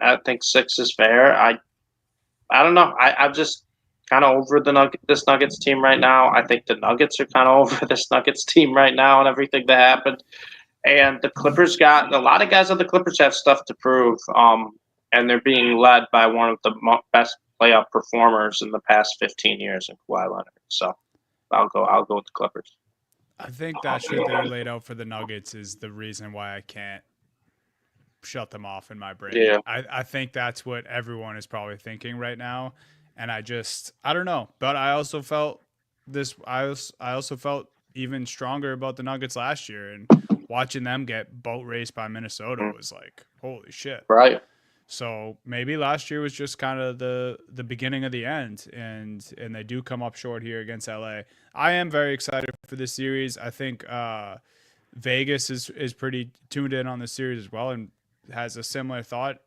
I think 6 is fair. I don't know. I'm just kind of over this Nuggets team right now. I think the Nuggets are kind of over this Nuggets team right now and everything that happened. And the Clippers got a lot of guys on the Clippers have stuff to prove. And they're being led by one of the best playoff performers in the past 15 years in Kawhi Leonard. So I'll go with the Clippers. I think that shit that you laid out for the Nuggets is the reason why I can't shut them off in my brain. Yeah. I think that's what everyone is probably thinking right now. And I don't know. But I also felt I also felt even stronger about the Nuggets last year, and watching them get boat raced by Minnesota was like, holy shit. Right. So maybe last year was just kind of the beginning of the end, and they do come up short here against LA. I am very excited for this series. I think Vegas is pretty tuned in on the series as well and has a similar thought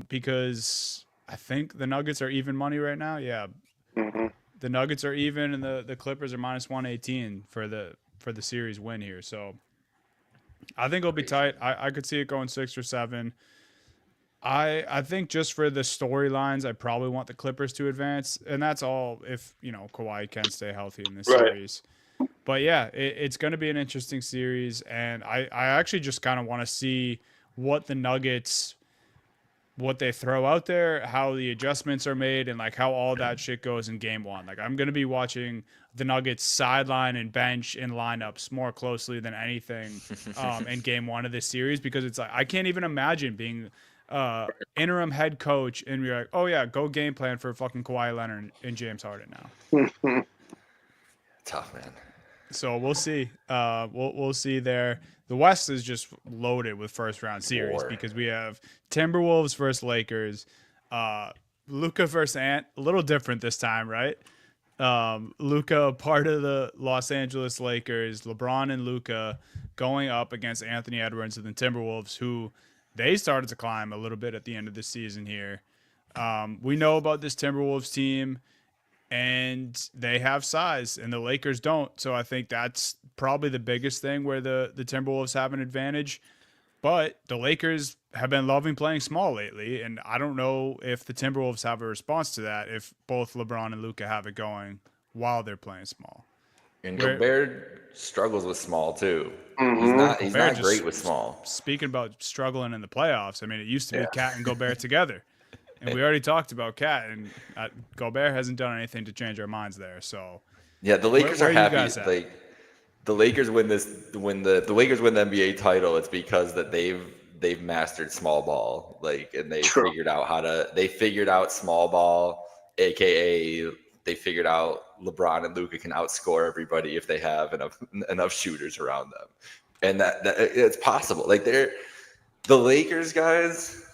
because I think the Nuggets are even money right now. Yeah, the Nuggets are even, and the Clippers are minus 118 for the series win here. So I think it'll be tight. I could see it going 6 or 7. I think just for the storylines, I probably want the Clippers to advance, and that's all if Kawhi can stay healthy in this series. But yeah, it's going to be an interesting series, and I actually just kind of want to see what the Nuggets, what they throw out there, how the adjustments are made, and like how all that shit goes in game 1. Like I'm going to be watching the Nuggets sideline and bench and lineups more closely than anything in game 1 of this series, because it's like I can't even imagine being interim head coach and you're like, oh yeah, go game plan for fucking Kawhi Leonard and James Harden now. Tough, man. So we'll see. We'll see there. The West is just loaded with first round series because we have Timberwolves versus Lakers, Luka versus Ant. A little different this time, right? Luka, part of the Los Angeles Lakers, LeBron and Luka going up against Anthony Edwards and the Timberwolves, who they started to climb a little bit at the end of the season here. We know about this Timberwolves team, and they have size, and the Lakers don't. So I think that's probably the biggest thing where the Timberwolves have an advantage. But the Lakers have been loving playing small lately, and I don't know if the Timberwolves have a response to that if both LeBron and Luka have it going while they're playing small. And Gobert struggles with small too. Mm-hmm. He's not great with small. Speaking about struggling in the playoffs, I mean, it used to be Cat and Gobert together. And we already talked about Cat, and Gobert hasn't done anything to change our minds there. So yeah, the Lakers are happy. Like the Lakers win the Lakers win the NBA title. It's because that they've mastered small ball, and they figured out small ball, aka they figured out LeBron and Luka can outscore everybody if they have enough shooters around them, and that it's possible. Like the Lakers guys.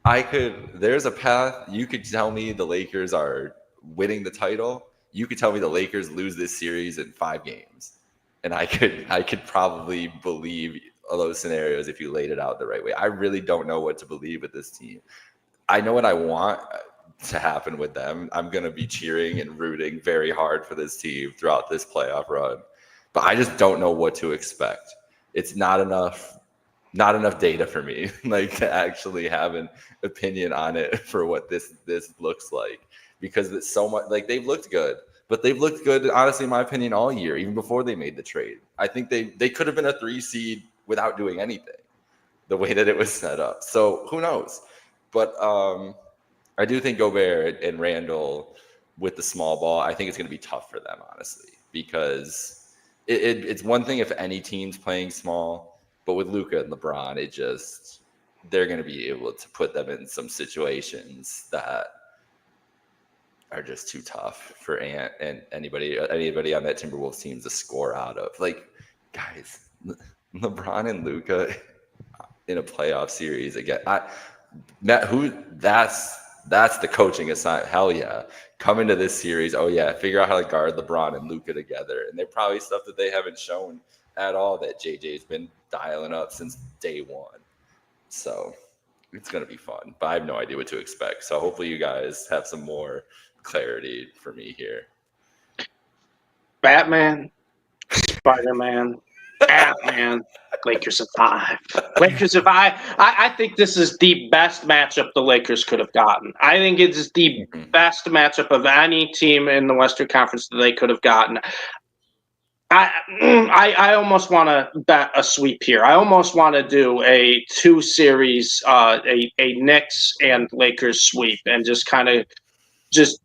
There's a path. You could tell me the Lakers are winning the title. You could tell me the Lakers lose this series in 5 games. And I could probably believe all those scenarios if you laid it out the right way. I really don't know what to believe with this team. I know what I want to happen with them. I'm going to be cheering and rooting very hard for this team throughout this playoff run. but I just don't know what to expect. It's not enough data for me like to actually have an opinion on it for what this looks like, because it's so much like they've looked good, but they've looked good, honestly, in my opinion, all year, even before they made the trade. I think they could have been a 3 seed without doing anything, the way that it was set up. So who knows? But I do think Gobert and Randall with the small ball, I think it's going to be tough for them, honestly, because it's one thing if any team's playing small, but with Luka and LeBron, they're going to be able to put them in some situations that are just too tough for Ant and anybody on that Timberwolves team to score out of. Like, guys, LeBron and Luka in a playoff series again. That's the coaching assignment. Hell yeah. Come into this series, oh yeah, figure out how to guard LeBron and Luka together. And they're probably stuff that they haven't shown at all that JJ's been dialing up since day one. So it's going to be fun, but I have no idea what to expect. So hopefully you guys have some more clarity for me here. Batman, Spider-Man, Batman, Lakers survive. Lakers survive. I think this is the best matchup the Lakers could have gotten. I think it's the best matchup of any team in the Western Conference that they could have gotten. I almost want to bet a sweep here. I almost want to do a 2-series, a Knicks and Lakers sweep, and just kind of just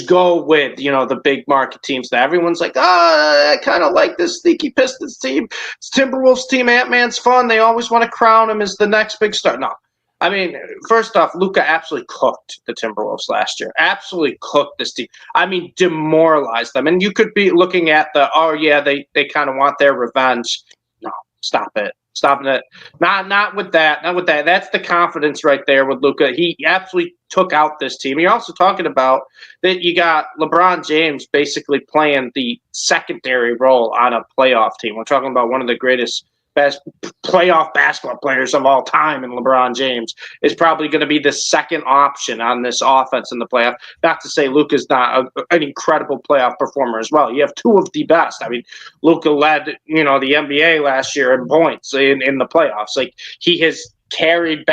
go with, the big market teams that everyone's like, I kind of like this sneaky Pistons team. It's Timberwolves team. Ant-Man's fun. They always want to crown him as the next big star. No. I mean, first off, Luka absolutely cooked the Timberwolves last year. Absolutely cooked this team. I mean, demoralized them. And you could be looking at they kind of want their revenge. No, stop it. Stop it. Not with that. Not with that. That's the confidence right there with Luka. He absolutely took out this team. You're also talking about that you got LeBron James basically playing the secondary role on a playoff team. We're talking about one of the greatest best playoff basketball players of all time, and LeBron James is probably going to be the second option on this offense in the playoff. Not to say Luka's not an incredible playoff performer as well. You have two of the best. I mean, Luka led, the NBA last year in points in the playoffs. Like, he has carried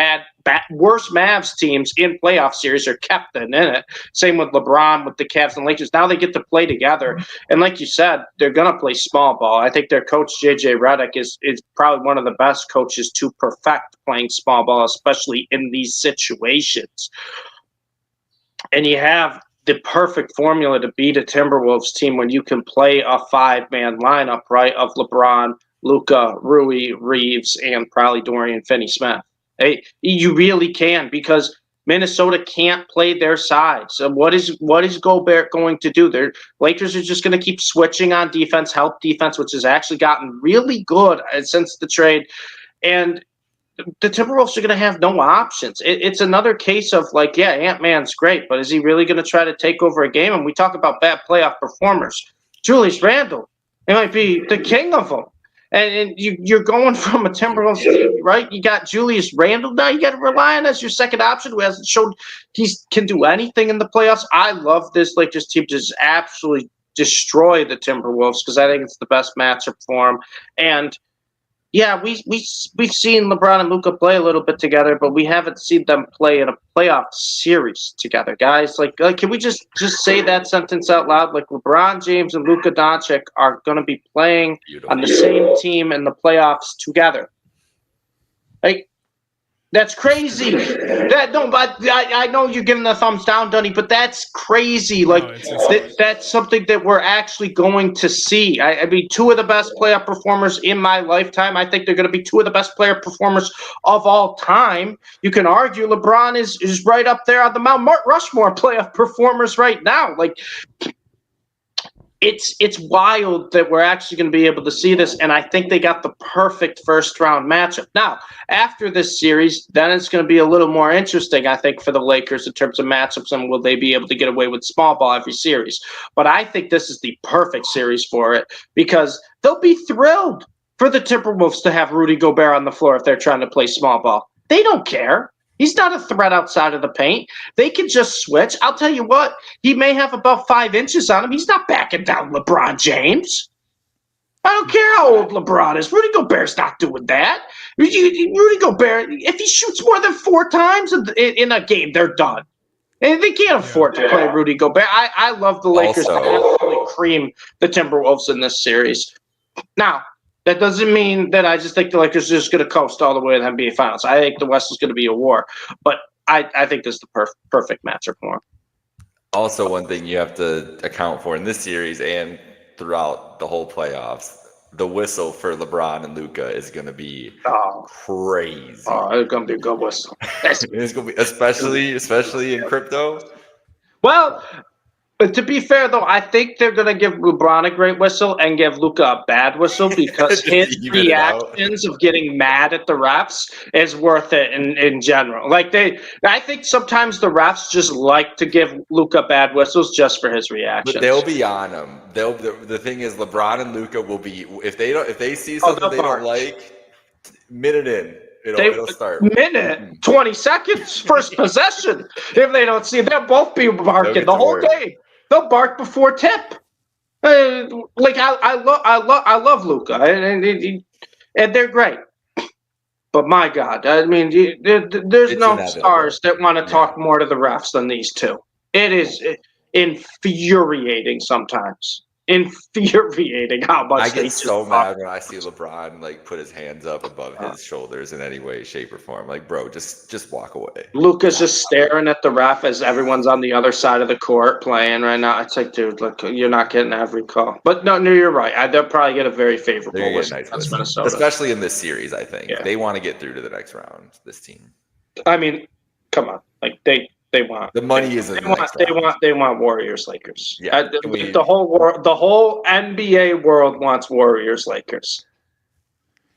worse Mavs teams in playoff series or kept them in it. Same with LeBron, with the Cavs and Lakers. Now they get to play together. And like you said, they're going to play small ball. I think their coach, JJ Redick, is probably one of the best coaches to perfect playing small ball, especially in these situations. And you have the perfect formula to beat a Timberwolves team when you can play a 5-man lineup, right, of LeBron, Luka, Rui, Reeves, and probably Dorian Finney-Smith. Hey, you really can, because Minnesota can't play their side. So what is Gobert going to do? Their Lakers are just going to keep switching on defense, help defense, which has actually gotten really good since the trade. And the Timberwolves are going to have no options. It's another case of like, yeah, Ant-Man's great, but is he really going to try to take over a game? And we talk about bad playoff performers. Julius Randle, he might be the king of them. And you're going from a Timberwolves team, right? You got Julius Randle now. You got to rely on as your second option, who hasn't shown he can do anything in the playoffs. I love this Lakers team to just absolutely destroy the Timberwolves, because I think it's the best matchup for them. And yeah, we've seen LeBron and Luka play a little bit together, but we haven't seen them play in a playoff series together, guys. Like can we just say that sentence out loud? Like, LeBron James and Luka Doncic are going to be playing on the same team in the playoffs together. Like, that's crazy. But I know you're giving the thumbs down, Dunny, but that's crazy. Like, that's something that we're actually going to see. I mean, two of the best playoff performers in my lifetime. I think they're going to be two of the best player performers of all time. You can argue LeBron is right up there on the Mount Rushmore playoff performers right now. Like, it's wild that we're actually going to be able to see this, and I think they got the perfect first-round matchup. Now, after this series, then it's going to be a little more interesting, I think, for the Lakers in terms of matchups, and will they be able to get away with small ball every series. But I think this is the perfect series for it, because they'll be thrilled for the Timberwolves to have Rudy Gobert on the floor if they're trying to play small ball. They don't care. He's not a threat outside of the paint. They can just switch. I'll tell you what, he may have about 5 inches on him. He's not backing down LeBron James. I don't care how old LeBron is. Rudy Gobert's not doing that. Rudy Gobert, if he shoots more than 4 times in a game, they're done. And they can't afford to play Rudy Gobert. I love the Lakers to absolutely cream the Timberwolves in this series. Now, that doesn't mean that I just think the Lakers are just going to coast all the way to the NBA Finals. I think the West is going to be a war. But I think this is the perfect matchup for them. Also, one thing you have to account for in this series and throughout the whole playoffs, the whistle for LeBron and Luka is going to be crazy. Oh, it's going to be a good whistle. It's going to be, especially in crypto. Well, but to be fair, though, I think they're going to give LeBron a great whistle and give Luka a bad whistle because his reactions of getting mad at the refs is worth it in general. I think sometimes the refs just like to give Luka bad whistles just for his reactions. But they'll be on him. The thing is, LeBron and Luka will be if they see something they don't like, minute in. It'll start. 20 seconds, first possession. If they don't see, they'll both be barking the whole game. They'll bark before tip. I love Luka, and they're great. But my God, I mean, there's no stars that want to talk more to the refs than these two. It is infuriating sometimes. Infuriating how much I get so mad when I see LeBron put his hands up above his shoulders in any way, shape, or form. Like, bro, just walk away. Luka's just staring at the ref as everyone's on the other side of the court playing right now. It's like, dude, look, you're not getting every call. But no, you're right. They'll probably get a very favorable whistle against Minnesota, especially in this series. I think they want to get through to the next round. This team. I mean, come on, they want the money is they want Warriors Lakers. Yeah, the whole NBA world wants Warriors Lakers.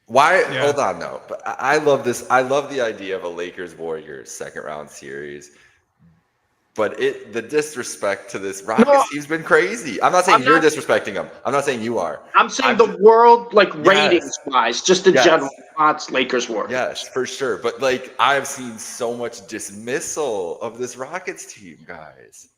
Why? Yeah. Hold on, no. But I love this. I love the idea of a Lakers Warriors second round series. But the disrespect to this Rockets team's been crazy. I'm not saying you're disrespecting them. I'm not saying you are. I'm saying the world, ratings wise, just in general, wants Lakers Warriors. Yes, for sure. But I've seen so much dismissal of this Rockets team, guys.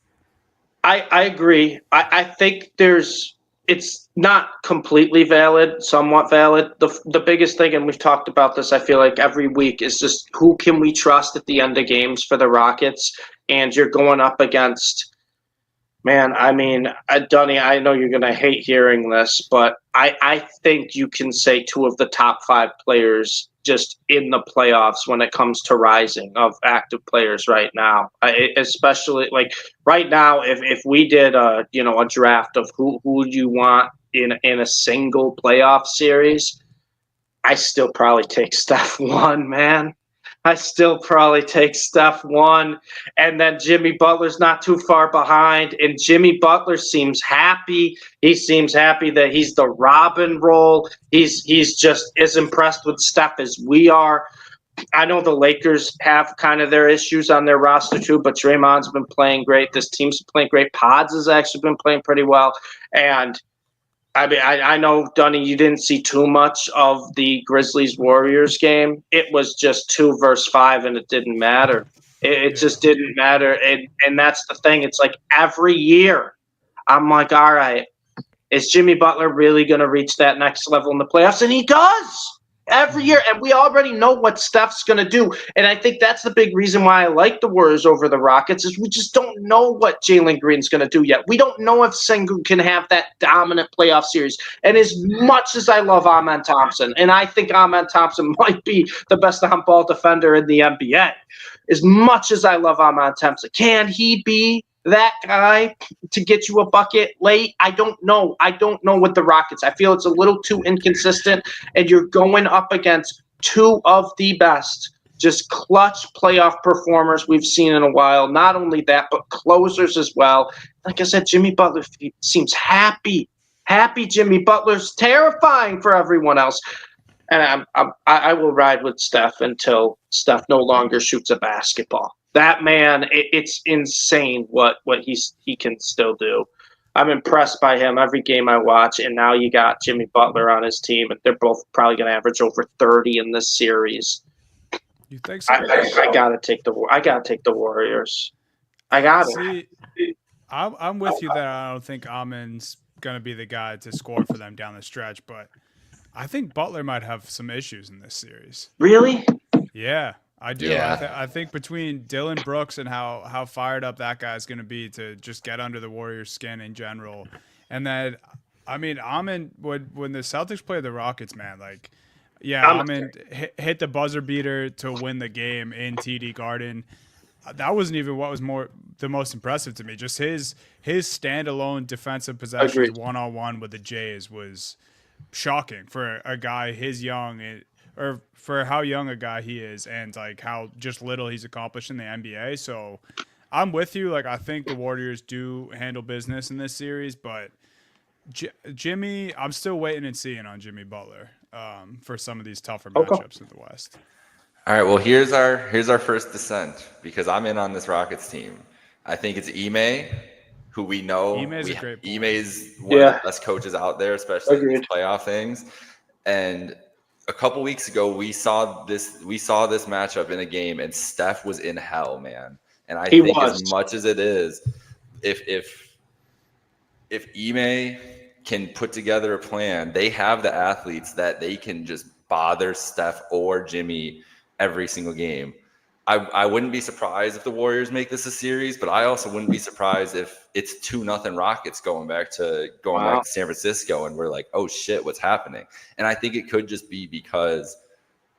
I agree. I think it's not completely valid, somewhat valid. The biggest thing, and we've talked about this, I feel like every week, is just who can we trust at the end of games for the Rockets? And you're going up against, man, I mean, Dunny, I know you're going to hate hearing this, but I think you can say 2 of the top 5 players just in the playoffs when it comes to rising of active players right now. Especially right now, if we did a draft of who you want in a single playoff series, I still probably take Steph 1, man. I still probably take Steph 1, and then Jimmy Butler's not too far behind, and Jimmy Butler seems happy. He seems happy that he's the Robin role. He's just as impressed with Steph as we are. I know the Lakers have kind of their issues on their roster too, but Draymond's been playing great. This team's playing great. Pods has actually been playing pretty well, and I mean, I know, Dunny, you didn't see too much of the Grizzlies-Warriors game. It was just 2 versus 5, and it didn't matter. It just didn't matter. And that's the thing. It's like every year I'm like, all right, is Jimmy Butler really going to reach that next level in the playoffs? And he does every year. And we already know what Steph's going to do. And I think that's the big reason why I like the Warriors over the Rockets is we just don't know what Jalen Green's going to do yet. We don't know if Sengun can have that dominant playoff series. And as much as I love Amen Thompson, and I think Amen Thompson might be the best on-ball defender in the NBA, as much as I love Amen Thompson, can he be that guy to get you a bucket late? I don't know. I don't know with the Rockets. I feel it's a little too inconsistent, and you're going up against 2 of the best, just clutch playoff performers we've seen in a while. Not only that, but closers as well. Like I said, Jimmy Butler seems happy. Happy Jimmy Butler's terrifying for everyone else. And I will ride with Steph until Steph no longer shoots a basketball. That man, it's insane what he can still do. I'm impressed by him every game I watch, and now you got Jimmy Butler on his team, and they're both probably going to average over 30 in this series. You think so? I gotta take the Warriors. I got it. See, I'm with you that I don't think Amen's going to be the guy to score for them down the stretch, but I think Butler might have some issues in this series. Really? Yeah, I do. Yeah. I think between Dylan Brooks and how fired up that guy's going to be to just get under the Warriors' skin in general, and then, I mean, Amon when the Celtics play the Rockets, man, like, yeah, I'm Amon hit the buzzer beater to win the game in TD Garden. That wasn't even what was the most impressive to me. Just his standalone defensive possessions agreed. 1-on-1 with the Jays was shocking for a guy his young, or for how young a guy he is, and like how just little he's accomplished in the NBA. So I'm with you. Like, I think the Warriors do handle business in this series, but Jimmy, I'm still waiting and seeing on Jimmy Butler for some of these tougher Okay. matchups in the West. All right, well, here's our first descent because I'm in on this Rockets team. I think it's Ime, who we know. Ime is a great point. Ime is one of Yeah. the best coaches out there, especially in these Agreed. playoff things. And a couple weeks ago, we saw this matchup in a game, and Steph was in hell, man. And I He think was. as much as it is, if Ime can put together a plan, they have the athletes that they can just bother Steph or Jimmy every single game. I wouldn't be surprised if the Warriors make this a series, but I also wouldn't be surprised if it's 2-0 Rockets going back to San Francisco, and we're like, oh shit, what's happening? And I think it could just be because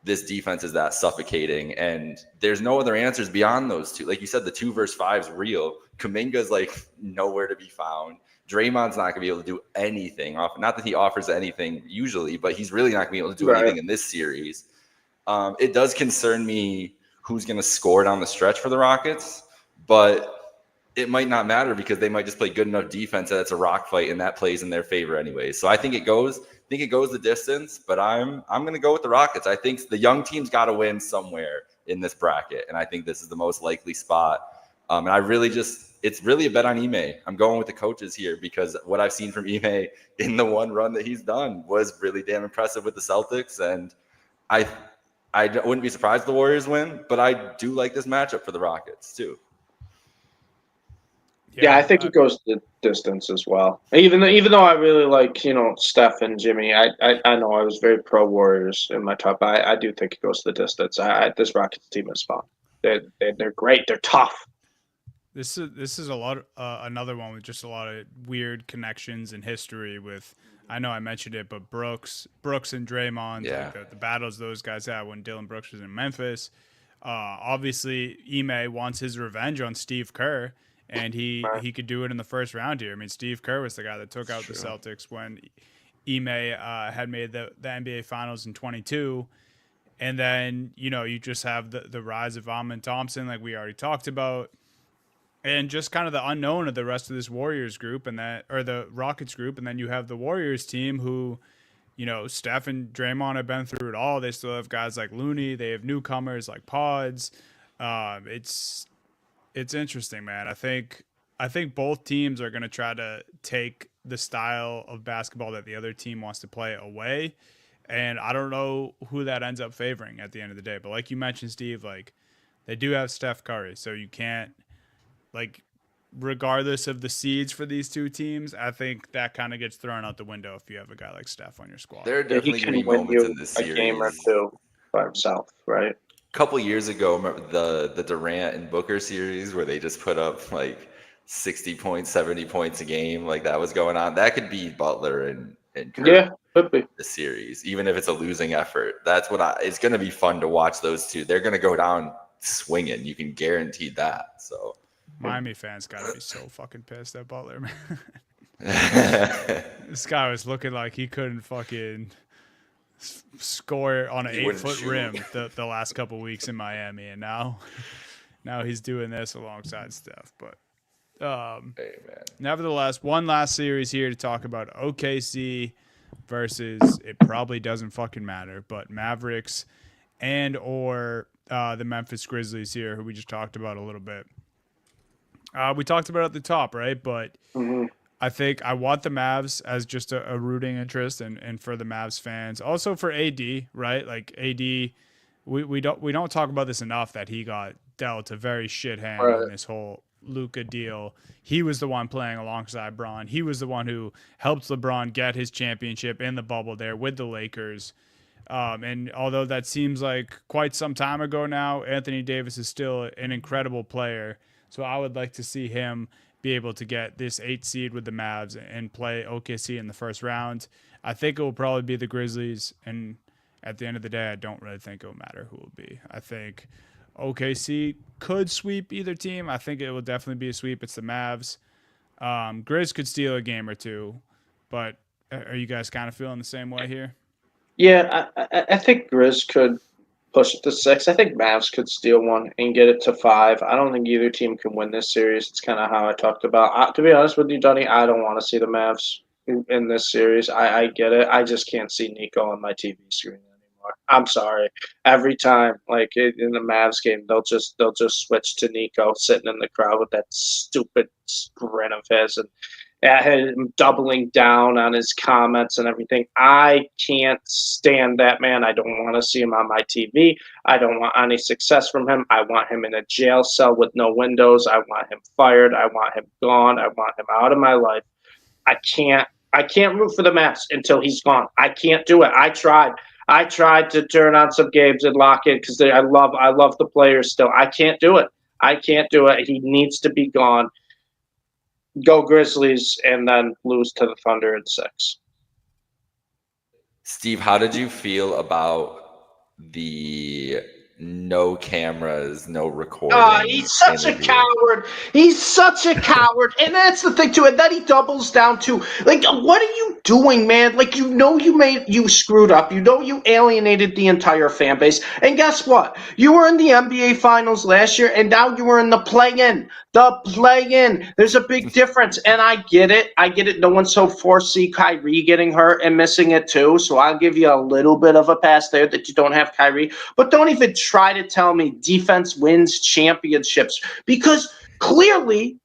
this defense is that suffocating, and there's no other answers beyond those two. Like you said, the 2 versus 5 is real. Kuminga's like nowhere to be found. Draymond's not going to be able to do anything. Not that he offers anything usually, but he's really not going to be able to do anything in this series. It does concern me who's going to score down the stretch for the Rockets, but it might not matter because they might just play good enough defense that it's a rock fight, and that plays in their favor anyway. So I think it goes the distance, but I'm going to go with the Rockets. I think the young team's got to win somewhere in this bracket, and I think this is the most likely spot. And I really it's really a bet on Ime. I'm going with the coaches here because what I've seen from Ime in the one run that he's done was really damn impressive with the Celtics, and I wouldn't be surprised if the Warriors win, but I do like this matchup for the Rockets too. Yeah, I think it goes the distance as well. Even though I really like, Steph and Jimmy, I know I was very pro Warriors in my top. I do think it goes the distance. This Rockets team is fun. They're great. They're tough. This is a lot another one with just a lot of weird connections and history with. I know I mentioned it, but Brooks and Draymond, like the battles those guys had when Dylan Brooks was in Memphis. Obviously, Ime wants his revenge on Steve Kerr, and he could do it in the first round here. I mean, Steve Kerr was the guy that took out the Celtics when Ime had made the NBA Finals in 22. And then, you just have the rise of Amon Thompson, like we already talked about. And just kind of the unknown of the rest of this Warriors group or the Rockets group. And then you have the Warriors team who, Steph and Draymond have been through it all. They still have guys like Looney. They have newcomers like Pods. It's interesting, man. I think both teams are going to try to take the style of basketball that the other team wants to play away. And I don't know who that ends up favoring at the end of the day. But like you mentioned, Steve, like they do have Steph Curry. So you can't, like, regardless of the seeds for these two teams, I think that kind of gets thrown out the window if you have a guy like Steph on your squad. There are definitely going to be moments in this series. A game or two by himself, right? A couple years ago, remember the Durant and Booker series where they just put up like 60 points, 70 points a game, like that was going on. That could be Butler and Curry could be the series, even if it's a losing effort. That's it's going to be fun to watch those two. They're going to go down swinging. You can guarantee that. So Miami fans got to be so fucking pissed at Butler, man. This guy was looking like he couldn't fucking score on an 8-foot rim the last couple weeks in Miami, and now he's doing this alongside Steph. But nevertheless, one last series here to talk about: OKC versus, it probably doesn't fucking matter, but Mavericks and or the Memphis Grizzlies here, who we just talked about a little bit. We talked about it at the top, right? But I think I want the Mavs as just a rooting interest, and for the Mavs fans, also for AD, right? Like AD, we don't talk about this enough that he got dealt a very shit hand in this whole Luka deal, he was the one playing alongside Bron. He was the one who helped LeBron get his championship in the bubble there with the Lakers. And although that seems like quite some time ago now, Anthony Davis is still an incredible player. So I would like to see him be able to get this 8 seed with the Mavs and play OKC in the first round. I think it will probably be the Grizzlies. And at the end of the day, I don't really think it will matter who it will be. I think OKC could sweep either team. I think it will definitely be a sweep. It's the Mavs. Grizz could steal a game or two. But are you guys kind of feeling the same way here? Yeah, I think Grizz could push it to 6. I think Mavs could steal one and get it to 5. I don't think either team can win this series. It's kind of how I talked about. To be honest with you, Dunny, I don't want to see the Mavs in this series. I get it. I just can't see Nico on my TV screen anymore. I'm sorry. Every time, like in the Mavs game, they'll just switch to Nico sitting in the crowd with that stupid grin of his and at him doubling down on his comments and everything. I can't stand that man. I don't want to see him on my TV. I don't want any success from him. I want him in a jail cell with no windows. I want him fired. I want him gone. I want him out of my life. I can't root for the Mavs until he's gone. I can't do it. I tried. I tried to turn on some games and lock in because I love the players still. I can't do it. I can't do it. He needs to be gone. Go Grizzlies and then lose to the Thunder in 6. Steve, how did you feel about the no cameras, no recording? He's such a coward. He's such a coward. And that's the thing, too. And then he doubles down to, like, what are you doing, man? Like, you screwed up. You alienated the entire fan base. And guess what? You were in the NBA Finals last year, and now you were in the play-in. The play-in. There's a big difference. And I get it. No one so foresee Kyrie getting hurt and missing it, too. So I'll give you a little bit of a pass there that you don't have Kyrie. But don't even try to tell me defense wins championships because clearly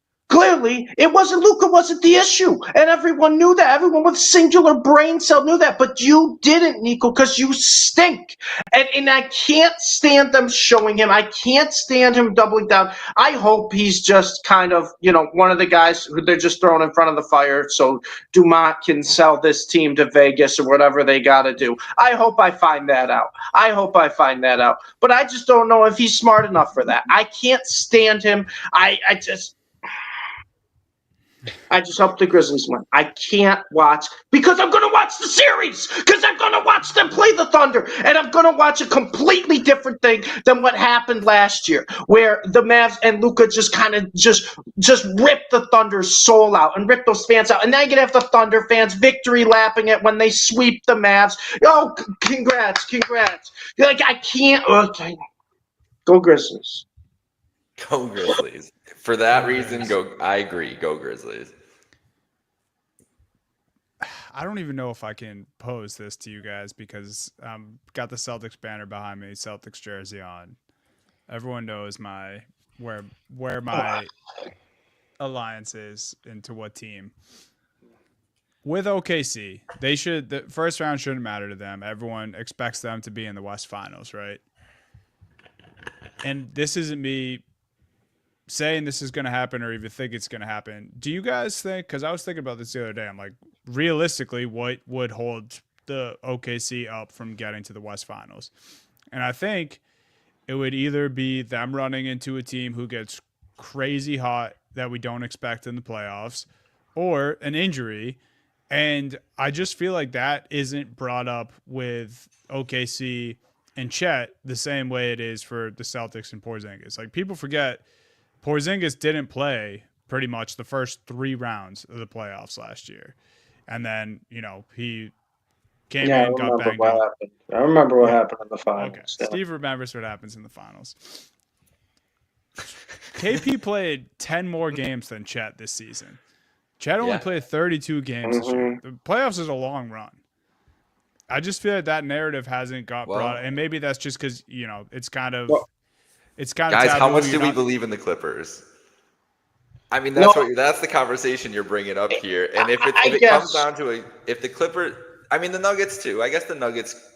it wasn't Luka wasn't the issue, and everyone knew that. Everyone with singular brain cell knew that, but you didn't, Nico, because you stink. And I can't stand them showing him. I can't stand him doubling down. I hope he's just kind of, one of the guys who they're just throwing in front of the fire so Dumont can sell this team to Vegas or whatever they got to do. I hope I find that out. But I just don't know if he's smart enough for that. I can't stand him. I just hope the Grizzlies win. I can't watch because I'm going to watch the series because I'm going to watch them play the Thunder and I'm going to watch a completely different thing than what happened last year where the Mavs and Luka just kind of just ripped the Thunder's soul out and ripped those fans out. And now you're going to have the Thunder fans victory lapping it when they sweep the Mavs. Oh, congrats. Like, I can't. Okay. Go Grizzlies. Go Grizzlies. For that reason, I agree. Go Grizzlies. I don't even know if I can pose this to you guys because got the Celtics banner behind me, Celtics jersey on. Everyone knows where my alliance is and to what team. With OKC, the first round shouldn't matter to them. Everyone expects them to be in the West Finals, right? And this isn't me saying this is going to happen or even think it's going to happen. Do you guys think, because I was thinking about this the other day, I'm like, realistically, what would hold the OKC up from getting to the West Finals? And I think it would either be them running into a team who gets crazy hot that we don't expect in the playoffs or an injury. And I just feel like that isn't brought up with OKC and Chet the same way it is for the Celtics and Porzingis. Like, people forget Porzingis didn't play pretty much the first 3 rounds of the playoffs last year. And then, he came in and got banged up. I remember what happened in the finals. Okay. Yeah. Steve remembers what happens in the finals. KP played 10 more games than Chet this season. Chet only played 32 games this year. The playoffs is a long run. I just feel like that narrative hasn't got brought, and maybe that's just because it's kind of guys. How much do we believe in the Clippers? I mean, that's the conversation you're bringing up here. And if it comes down to if the Clippers, I mean the Nuggets too. I guess the Nuggets,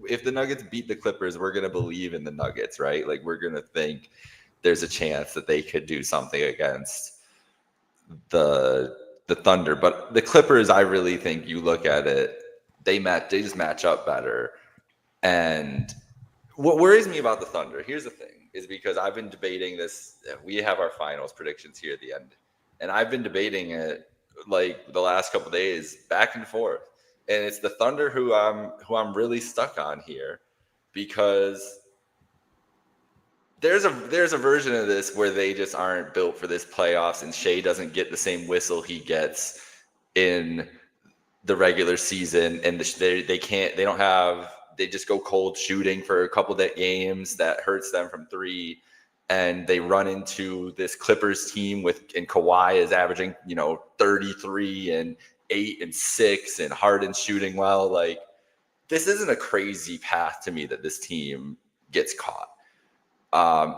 if the Nuggets beat the Clippers, we're gonna believe in the Nuggets, right? Like we're gonna think there's a chance that they could do something against the Thunder. But the Clippers, I really think you look at it, they just match up better. And what worries me about the Thunder, here's the thing, is because I've been debating this. We have our finals predictions here at the end, and I've been debating it like the last couple of days, back and forth. And it's the Thunder who I'm really stuck on here, because there's a version of this where they just aren't built for this playoffs, and Shea doesn't get the same whistle he gets in the regular season, and they just go cold shooting for a couple of games that hurts them from three, and they run into this Clippers team and Kawhi is averaging 33 and 8 and 6, and Harden shooting well. Like, this isn't a crazy path to me that this team gets caught.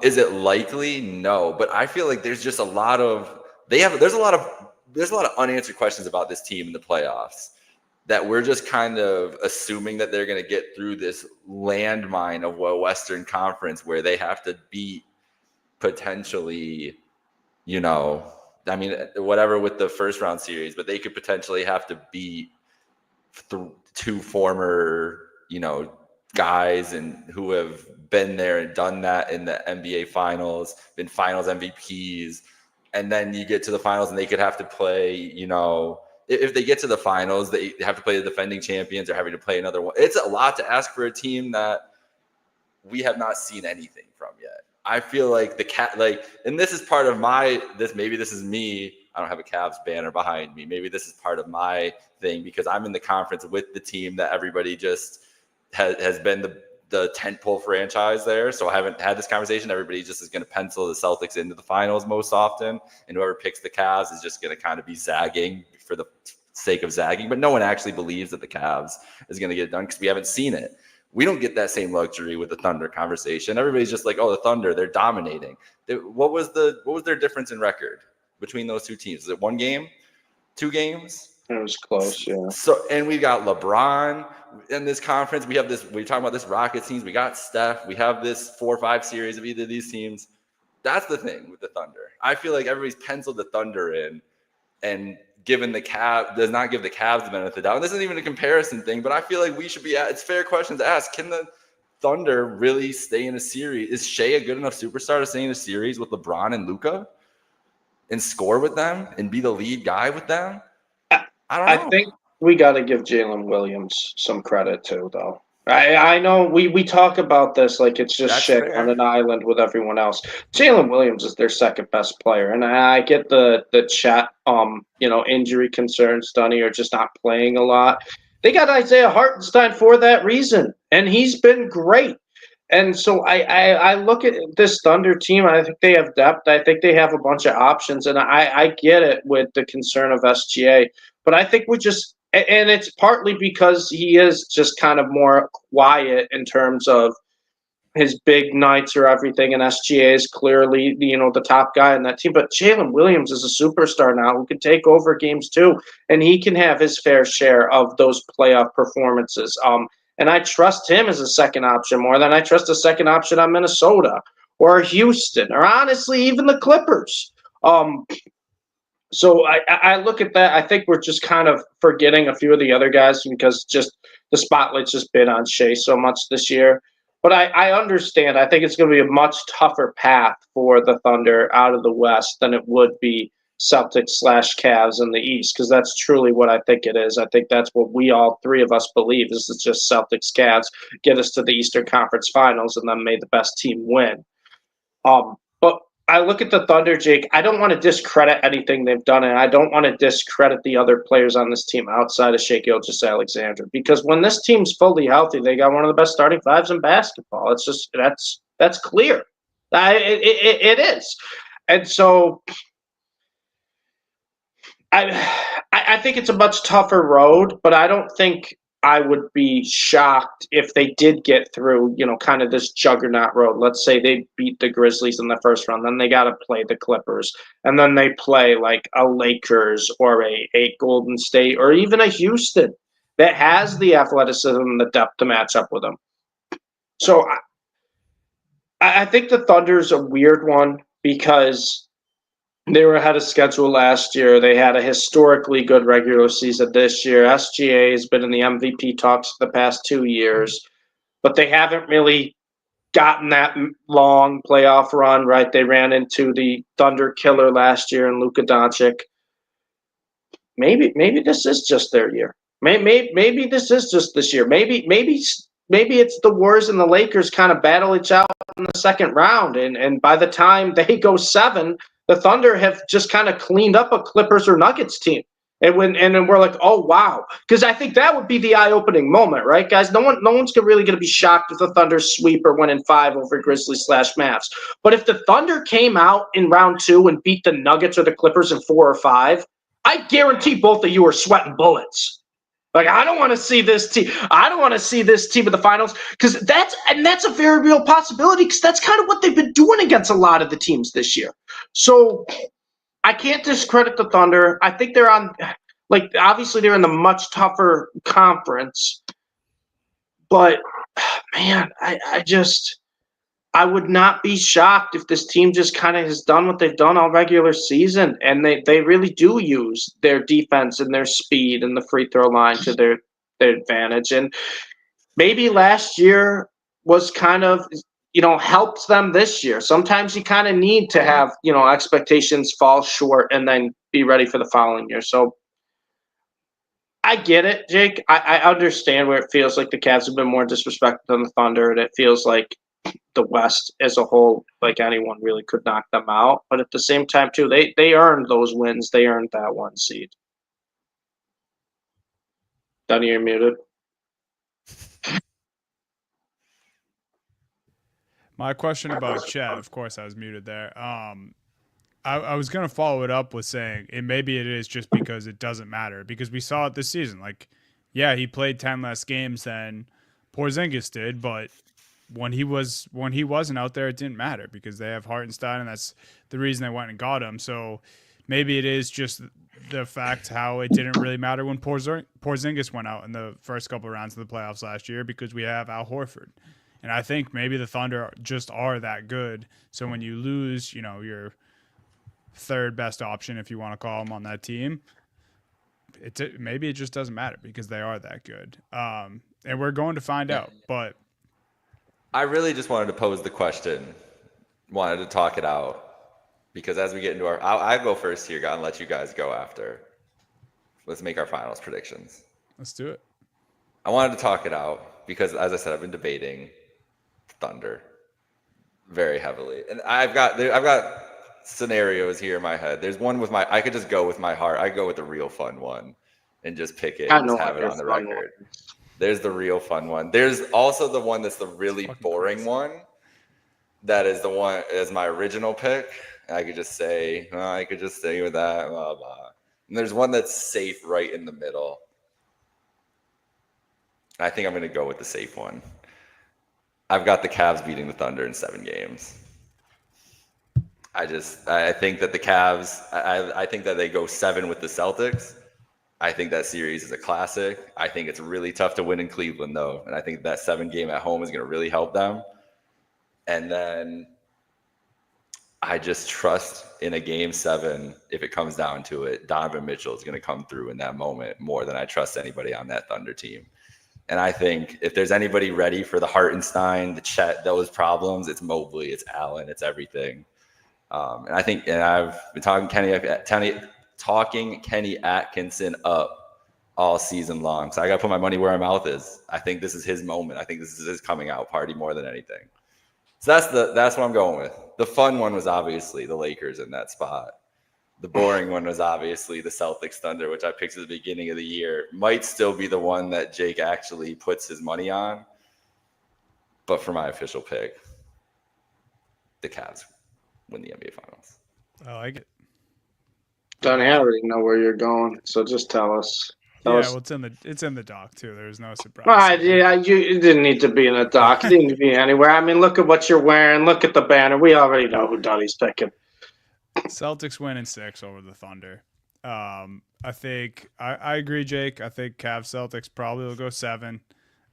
Is it likely? No, but I feel like there's just a lot of unanswered questions about this team in the playoffs, that we're just kind of assuming that they're going to get through this landmine of a Western Conference where they have to beat potentially, whatever with the first round series, but they could potentially have to beat two former, guys and who have been there and done that in the NBA finals, been finals MVPs. And then you get to the finals and they could have to play, if they get to the finals, they have to play the defending champions or having to play another one. It's a lot to ask for a team that we have not seen anything from yet. I feel like and this is part of maybe this is me. I don't have a Cavs banner behind me. Maybe this is part of my thing, because I'm in the conference with the team that everybody just has been the tentpole franchise there. So I haven't had this conversation. Everybody just is going to pencil the Celtics into the finals most often, and whoever picks the Cavs is just going to kind of be zagging for the sake of zagging. But no one actually believes that the Cavs is going to get it done, because we haven't seen it. We don't get that same luxury with the Thunder conversation. Everybody's just like, oh, the Thunder, they're dominating. What was their difference in record between those two teams? Is it 1 game, 2 games? It was close, yeah. So, and we got LeBron in this conference. We're talking about this Rockets teams. We got Steph. We have this 4 or 5 series of either of these teams. That's the thing with the Thunder. I feel like everybody's penciled the Thunder in, and given the Cavs, does not give the Cavs the benefit of the doubt. And this isn't even a comparison thing, but I feel like it's fair questions to ask. Can the Thunder really stay in a series? Is Shea a good enough superstar to stay in a series with LeBron and Luka and score with them and be the lead guy with them? I don't know. I think we got to give Jalen Williams some credit too, though. I know we talk about this like it's just Shea on an island with everyone else. Jalen Williams is their second best player, and I get the chat, injury concerns. Dunny are just not playing a lot. They got Isaiah Hartenstein for that reason, and he's been great. And so I look at this Thunder team. I think they have depth. I think they have a bunch of options, and I get it with the concern of SGA. But I think and it's partly because he is just kind of more quiet in terms of his big nights or everything, and SGA is clearly the top guy in that team. But Jalen Williams is a superstar now who can take over games too, and he can have his fair share of those playoff performances. And I trust him as a second option more than I trust a second option on Minnesota or Houston or honestly even the Clippers. So I look at that. I think we're just kind of forgetting a few of the other guys because just the spotlight's just been on Shea so much this year. But I understand. I think it's going to be a much tougher path for the Thunder out of the West than it would be Celtics/Cavs in the East, because that's truly what I think it is. I think that's what we all three of us believe is it's just Celtics/Cavs get us to the Eastern Conference Finals and then may the best team win. But I look at the Thunder, Jake. I don't want to discredit anything they've done, and I don't want to discredit the other players on this team outside of Shai Gilgeous-Alexander, because when this team's fully healthy, they got one of the best starting fives in basketball. It's just that's clear. It is, and so I think it's a much tougher road, but I don't think I would be shocked if they did get through, kind of this juggernaut road. Let's say they beat the Grizzlies in the first round, then they got to play the Clippers, and then they play like a Lakers or a Golden State or even a Houston that has the athleticism and the depth to match up with them. So I think the Thunder's a weird one because they were ahead of schedule last year. They had a historically good regular season this year. SGA has been in the MVP talks for the past 2 years, but they haven't really gotten that long playoff run, right? They ran into the Thunder killer last year in Luka Doncic. Maybe this is just their year. Maybe this is just this year. Maybe it's the Warriors and the Lakers kind of battle each out in the second round, and by the time they go 7, the Thunder have just kind of cleaned up a Clippers or Nuggets team. And then we're like, oh wow, because I think that would be the eye-opening moment, right, guys? No one's really going to be shocked if the Thunder sweep or win in 5 over Grizzlies/Mavs. But if the Thunder came out in round 2 and beat the Nuggets or the Clippers in 4 or 5, I guarantee both of you are sweating bullets. Like, I don't want to see this team. I don't want to see this team in the finals because that's a very real possibility because that's kind of what they've been doing against a lot of the teams this year. So I can't discredit the Thunder. I think they're on, like, obviously they're in the much tougher conference, but man, I would not be shocked if this team just kind of has done what they've done all regular season, and they really do use their defense and their speed and the free throw line to their advantage. And maybe last year was kind of, helped them this year. Sometimes you kind of need to have, expectations fall short and then be ready for the following year. So I get it, Jake. I understand where it feels like the Cavs have been more disrespected than the Thunder, and it feels like the West as a whole, like anyone really could knock them out. But at the same time, too, they earned those wins. They earned that 1 seed. Dunny, you're muted. My question about Chet, of course, I was muted there. I was going to follow it up with saying maybe it is just because it doesn't matter because we saw it this season. Like, yeah, he played 10 less games than Porzingis did, but when he wasn't out there, it didn't matter because they have Hartenstein, and that's the reason they went and got him. So maybe it is just the fact how it didn't really matter when Porzingis went out in the first couple of rounds of the playoffs last year because we have Al Horford. And I think maybe the Thunder just are that good. So when you lose, your third best option, if you want to call him on that team, maybe it just doesn't matter because they are that good. And we're going to find out. But I really just wanted to pose the question, wanted to talk it out, because as we get into I'll go first here, and let you guys go after. Let's make our finals predictions. Let's do it. I wanted to talk it out because, as I said, I've been debating Thunder very heavily, and I've got scenarios here in my head. There's one I could just go with my heart. I go with the real fun one and just pick it and just have it on the record. There's the real fun one. There's also the one that's the really boring one. That is the one as my original pick. I could just say, I could just stay with that, blah, blah. And there's one that's safe right in the middle. I think I'm going to go with the safe one. I've got the Cavs beating the Thunder in 7 games. I think that the Cavs, I think that they go 7 with the Celtics. I think that series is a classic. I think it's really tough to win in Cleveland, though. And I think that 7 game at home is going to really help them. And then I just trust in a game 7, if it comes down to it, Donovan Mitchell is going to come through in that moment more than I trust anybody on that Thunder team. And I think if there's anybody ready for the Hartenstein, the Chet, those problems, it's Mobley, it's Allen, it's everything. And I think, and I've been talking Kenny Atkinson up all season long. So I got to put my money where my mouth is. I think this is his moment. I think this is his coming out party more than anything. So that's what I'm going with. The fun one was obviously the Lakers in that spot. The boring one was obviously the Celtics Thunder, which I picked at the beginning of the year. Might still be the one that Jake actually puts his money on. But for my official pick, the Cavs win the NBA Finals. I like it. Donnie, I already know where you're going, so just tell us. Well, it's in the doc too. There's no surprise. Yeah, you didn't need to be in a doc. You didn't need to be anywhere. I mean, look at what you're wearing. Look at the banner. We already know who Donnie's picking. Celtics win in 6 over the Thunder. I think I agree, Jake. I think Cavs Celtics probably will go 7.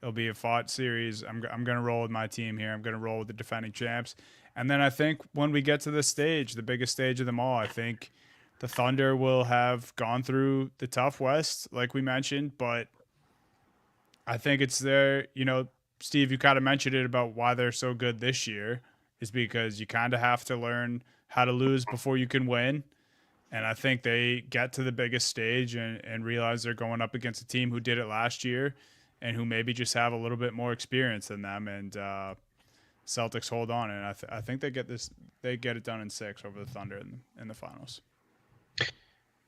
It'll be a fought series. I'm going to roll with my team here. I'm going to roll with the defending champs. And then I think when we get to this stage, the biggest stage of them all, I think the Thunder will have gone through the tough West, like we mentioned, but I think it's their, Steve, you kind of mentioned it about why they're so good this year is because you kind of have to learn how to lose before you can win. And I think they get to the biggest stage and realize they're going up against a team who did it last year and who maybe just have a little bit more experience than them. And Celtics hold on. And I think they get it done in 6 over the Thunder in the finals.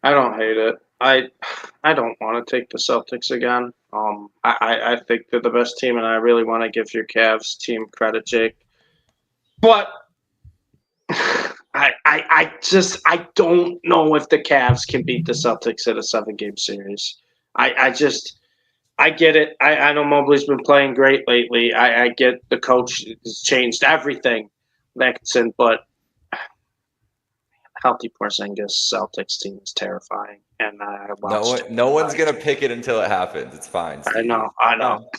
I don't hate it. I don't want to take the Celtics again. I think they're the best team, and I really want to give your Cavs team credit, Jake. But I don't know if the Cavs can beat the Celtics in a 7-game series. I get it. I know Mobley's been playing great lately. I get the coach has changed everything, Nixon, but healthy Porzingis Celtics team is terrifying, and I watched. No one's gonna pick it until it happens. It's fine, Steve. I know. I know.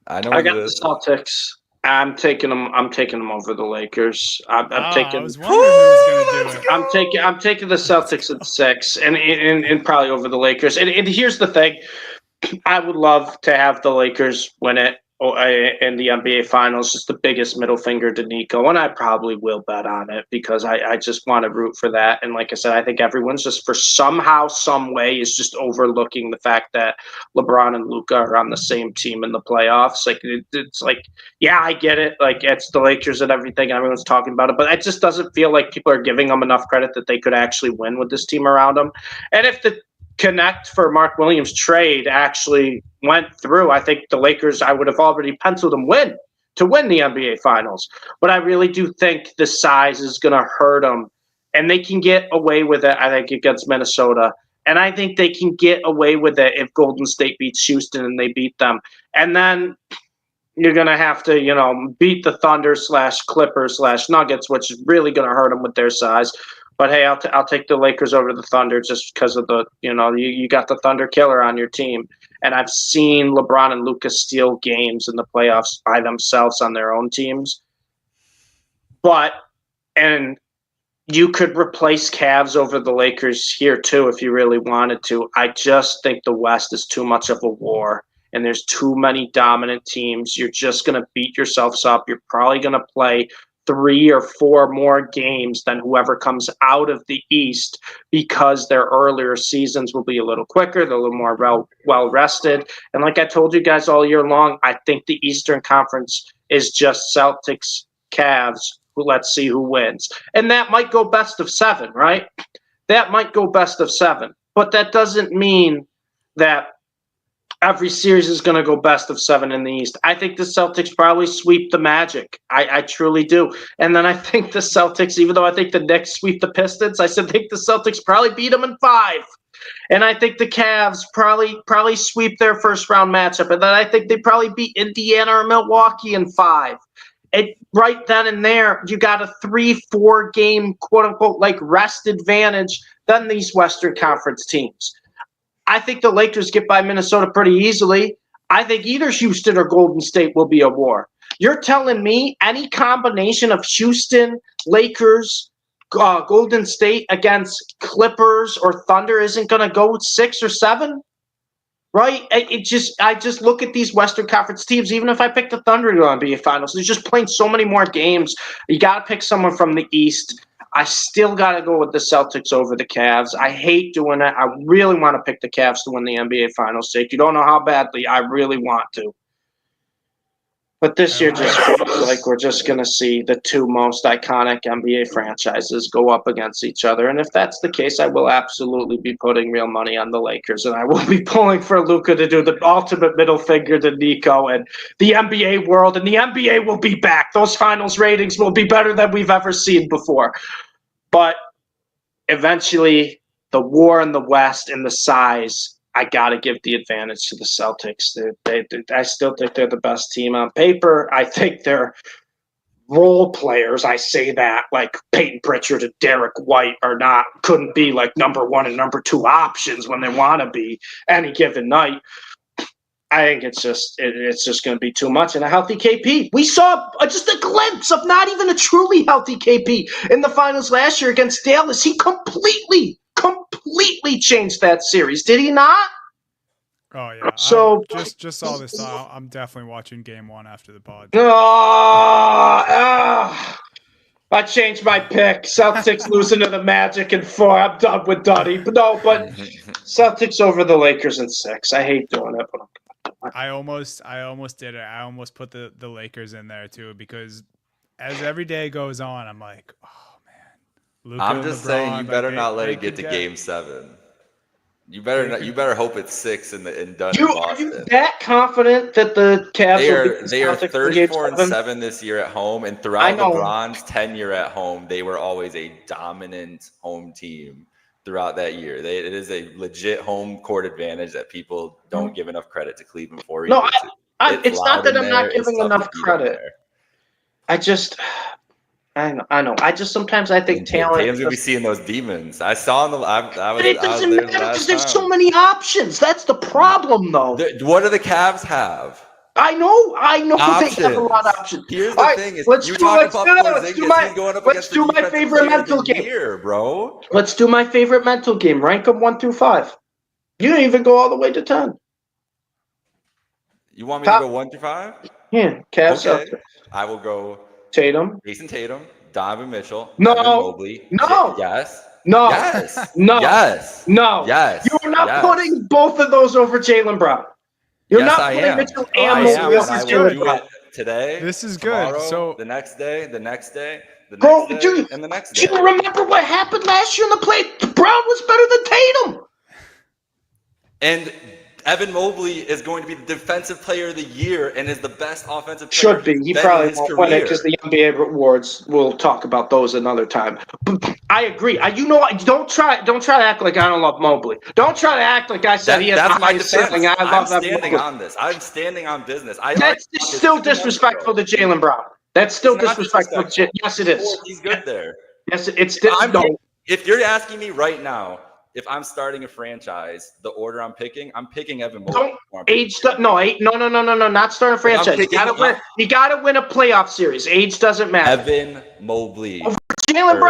I got the Celtics. I'm taking them over the Lakers. I'm taking. I was wondering who was going to do it. I'm taking the Celtics at 6, and probably over the Lakers. And here's the thing: I would love to have the Lakers win it in the NBA Finals. Just the biggest middle finger to Nico, and I probably will bet on it because I just want to root for that. And like I said, I think everyone's just for somehow, some way is just overlooking the fact that LeBron and Luka are on the same team in the playoffs. Like it's like, yeah, I get it. Like it's the Lakers and everything. Everyone's talking about it, but it just doesn't feel like people are giving them enough credit that they could actually win with this team around them. And if the connect for Mark Williams trade actually went through, I think the Lakers, I would have already penciled them to win the NBA Finals. But I really do think the size is going to hurt them. And they can get away with it, I think, against Minnesota. And I think they can get away with it if Golden State beats Houston and they beat them. And then you're going to have to, beat the Thunder / Clippers / Nuggets, which is really going to hurt them with their size. But hey, I'll take the Lakers over the Thunder just because of the, you got the Thunder killer on your team. And I've seen LeBron and Luka steal games in the playoffs by themselves on their own teams. And you could replace Cavs over the Lakers here too if you really wanted to. I just think the West is too much of a war. And there's too many dominant teams. You're just going to beat yourselves up. You're probably going to play 3 or 4 more games than whoever comes out of the East because their earlier seasons will be a little quicker. They're a little more well rested. And like I told you guys all year long, I think the Eastern Conference is just Celtics, Cavs. Let's see who wins. And that might go best of 7, right? That might go best of 7. But that doesn't mean that every series is going to go best of 7 in the East. I think the Celtics probably sweep the Magic. I truly do. And then I think the Celtics, even though I think the Knicks sweep the Pistons, I think the Celtics probably beat them in 5. And I think the Cavs probably sweep their first round matchup. And then I think they probably beat Indiana or Milwaukee in 5. And right then and there, you got a 3-4 game, quote unquote, like rest advantage than these Western Conference teams. I think the Lakers get by Minnesota pretty easily. I think either Houston or Golden State will be a war. You're telling me any combination of Houston, Lakers, Golden State against Clippers or Thunder isn't going to go 6 or 7? Right? I just look at these Western Conference teams. Even if I pick the Thunder to NBA Finals, they're just playing so many more games. You got to pick someone from the East. I still got to go with the Celtics over the Cavs. I hate doing that. I really want to pick the Cavs to win the NBA Finals, Jake. You don't know how badly I really want to. But this year just feels like we're just going to see the 2 most iconic NBA franchises go up against each other. And if that's the case, I will absolutely be putting real money on the Lakers. And I will be pulling for Luka to do the ultimate middle finger to Nico and the NBA world. And the NBA will be back. Those finals ratings will be better than we've ever seen before. But eventually, the war in the West and the size, I got to give the advantage to the Celtics. I still think they're the best team on paper. I think they're role players. I say that like Peyton Pritchard and Derek White couldn't be like number 1 and number 2 options when they want to be any given night. I think it's just going to be too much. And a healthy KP, we saw just a glimpse of not even a truly healthy KP in the finals last year against Dallas. He completely changed that series, did he not? Oh yeah. So I just saw this. I'm definitely watching Game 1 after the pod. I changed my pick. Celtics losing to the Magic in 4. I'm done with Dunny. But Celtics over the Lakers in 6. I hate doing it, but I almost did it. I almost put the Lakers in there too, because as every day goes on, I'm like, oh man. Luka I'm just LeBron, saying, you better not let they it get to could Game 7. You better not. You better hope it's 6 in Dunn are Boston. you that confident that the Cavs will beat the They are Celtics in Game 34-7 this year at home, and throughout LeBron's tenure at home, they were always a dominant home team throughout that year. It is a legit home court advantage that people don't give enough credit to Cleveland for. No, it's not that I'm not giving enough credit. I know. Sometimes I think talent. Tatum's gonna be seeing those demons. I saw in the. But it doesn't matter because there's so many options. That's the problem, though. What do the Cavs have? I know. Options. They have a lot of options. Here's the thing: is let's do my favorite mental game, bro. Let's do my favorite mental game. Rank them 1 through 5. You don't even go all the way to 10. You want me to go 1 through 5? Yeah, Cavs. Okay. I will go. Tatum. Jason Tatum, Donovan Mitchell, no, Evan Mobley. No. Yes. No. Yes. No. Yes. No. Yes. You are not putting both of those over Jaylen Brown. You're not putting Mitchell and Mobley over Jaylen Brown. Today. This is tomorrow, good. So the next day, the next day, the Bro, next day, and the next day. Do you remember what happened last year in the play? Brown was better than Tatum. And Evan Mobley is going to be the defensive player of the year and is the best offensive player. Should be. He probably won't win it because the NBA awards. We'll talk about those another time. But I agree. Don't try to act like I don't love Mobley. Don't try to act like I said he has the highest ceiling. I'm standing on this. I'm standing on business. That's still disrespectful to Jaylen Brown. That's still disrespectful. Yes, it is. He's good there. Yes, it's. If you're asking me right now, if I'm starting a franchise, the order I'm picking Evan Mobley. No, not starting a franchise. You gotta win a playoff series. Age doesn't matter. Evan Mobley. Jaylen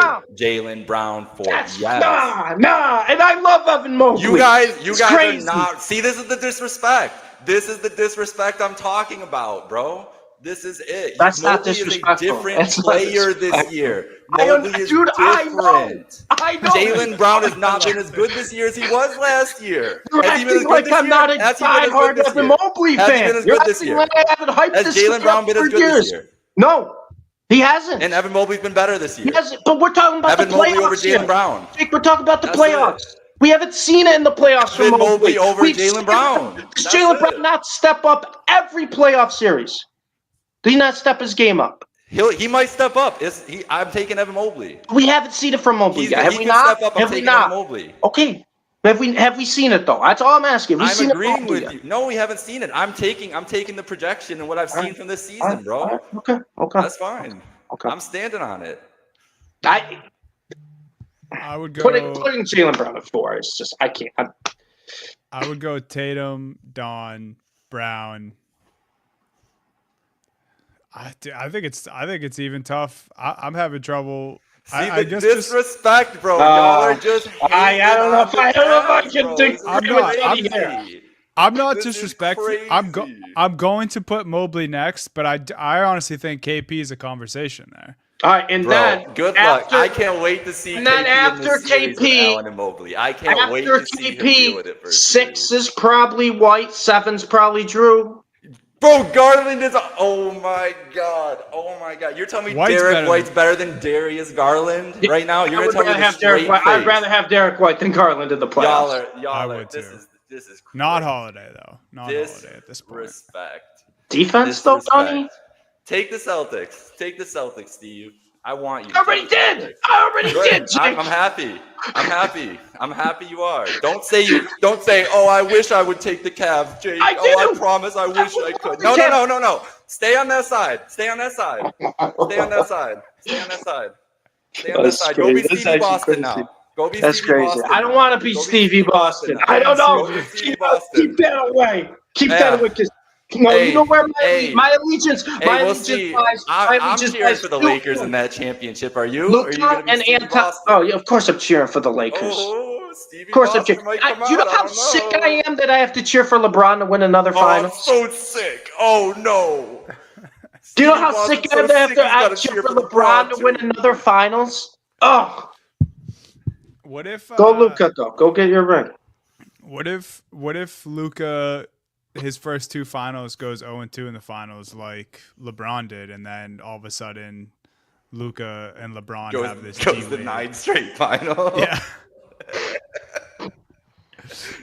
Brown. Yes. Nah. And I love Evan Mobley. You guys are not. See, this is the disrespect. This is the disrespect I'm talking about, bro. This is it. That's Mobley not disrespectful. Is a different player this year. Mobley is different. I know. Jaylen Brown has not been as good this year as he was last year. You're acting like I'm not a diehard Evan Mobley fan. You're acting like I haven't hyped this Jaylen Brown been as good this year? No, he hasn't. And Evan Mobley's been better this year. He hasn't. But we're talking about Evan the playoffs. Mobley over Jaylen Brown. Jake, we're talking about the playoffs. We haven't seen it in the playoffs Evan Mobley over Jaylen Brown. Does Jaylen Brown not step up every playoff series? Did he not step his game up? He might step up. I'm taking Evan Mobley. We haven't seen it from Mobley yet. Have we not? Have we not? Okay. Have we seen it though? That's all I'm asking. I'm agreeing with you. No, we haven't seen it. I'm taking the projection and what I've seen from this season, bro. Okay. That's fine. Okay. I'm standing on it. I would go putting Jaylen Brown at 4. It's just I can't. I would go Tatum, Don, Brown. I think it's even tough. I'm having trouble. See the disrespect, bro. Y'all are just. I don't know if I can disagree. I'm not disrespectful. I'm going to put Mobley next, but I honestly think KP is a conversation there. All right, and then good luck. I can't wait to see. And then after KP, Allen and Mobley, I can't wait to see him deal with it. 6 is probably White, 7's probably Drew. Bro, Garland is oh my god. You're telling me Derek White's better than Darius Garland right now? You're gonna tell me I'd rather have Derek White than Garland in the playoffs. I would too. This is crazy. Not Holiday though. Not Holiday at this point. Respect. Defense though, Donnie? Take the Celtics, Steve. I want you. I already did. Jake. I'm happy. I'm happy you are. Don't say, oh, I wish I would take the Cavs, Jake. I promise I wish I could. No. Stay on that side. Go be Stevie Boston now. That's crazy. I don't want to be Stevie Boston. I don't know. Keep that away. Keep Yeah. that away, because no, Hey, you know where hey. my allegiance, Hey, my we'll allegiance see. lies. My I'm allegiance cheering lies. for the Lakers in that championship. Are you? Are you Luka going to be and Stevie Anton. Boston? Oh, yeah, of course I'm cheering for the Lakers. Oh, Of Stevie course I'm Boston cheering. might come Do you know out. I how don't sick know. I am that I have to cheer for LeBron to win another Oh, I'm finals? so sick. Oh no. Do you know Stevie how sick Boston's I am so that I have sick. to He's got to cheer cheer for for LeBron LeBron to win too. another finals? Oh, What if go Luka though. Go get your ring. what if Luca his first two finals goes 0-2 in the finals like LeBron did, and then all of a sudden Luca and LeBron have this Goes the D-Wade. 9 straight final. Yeah.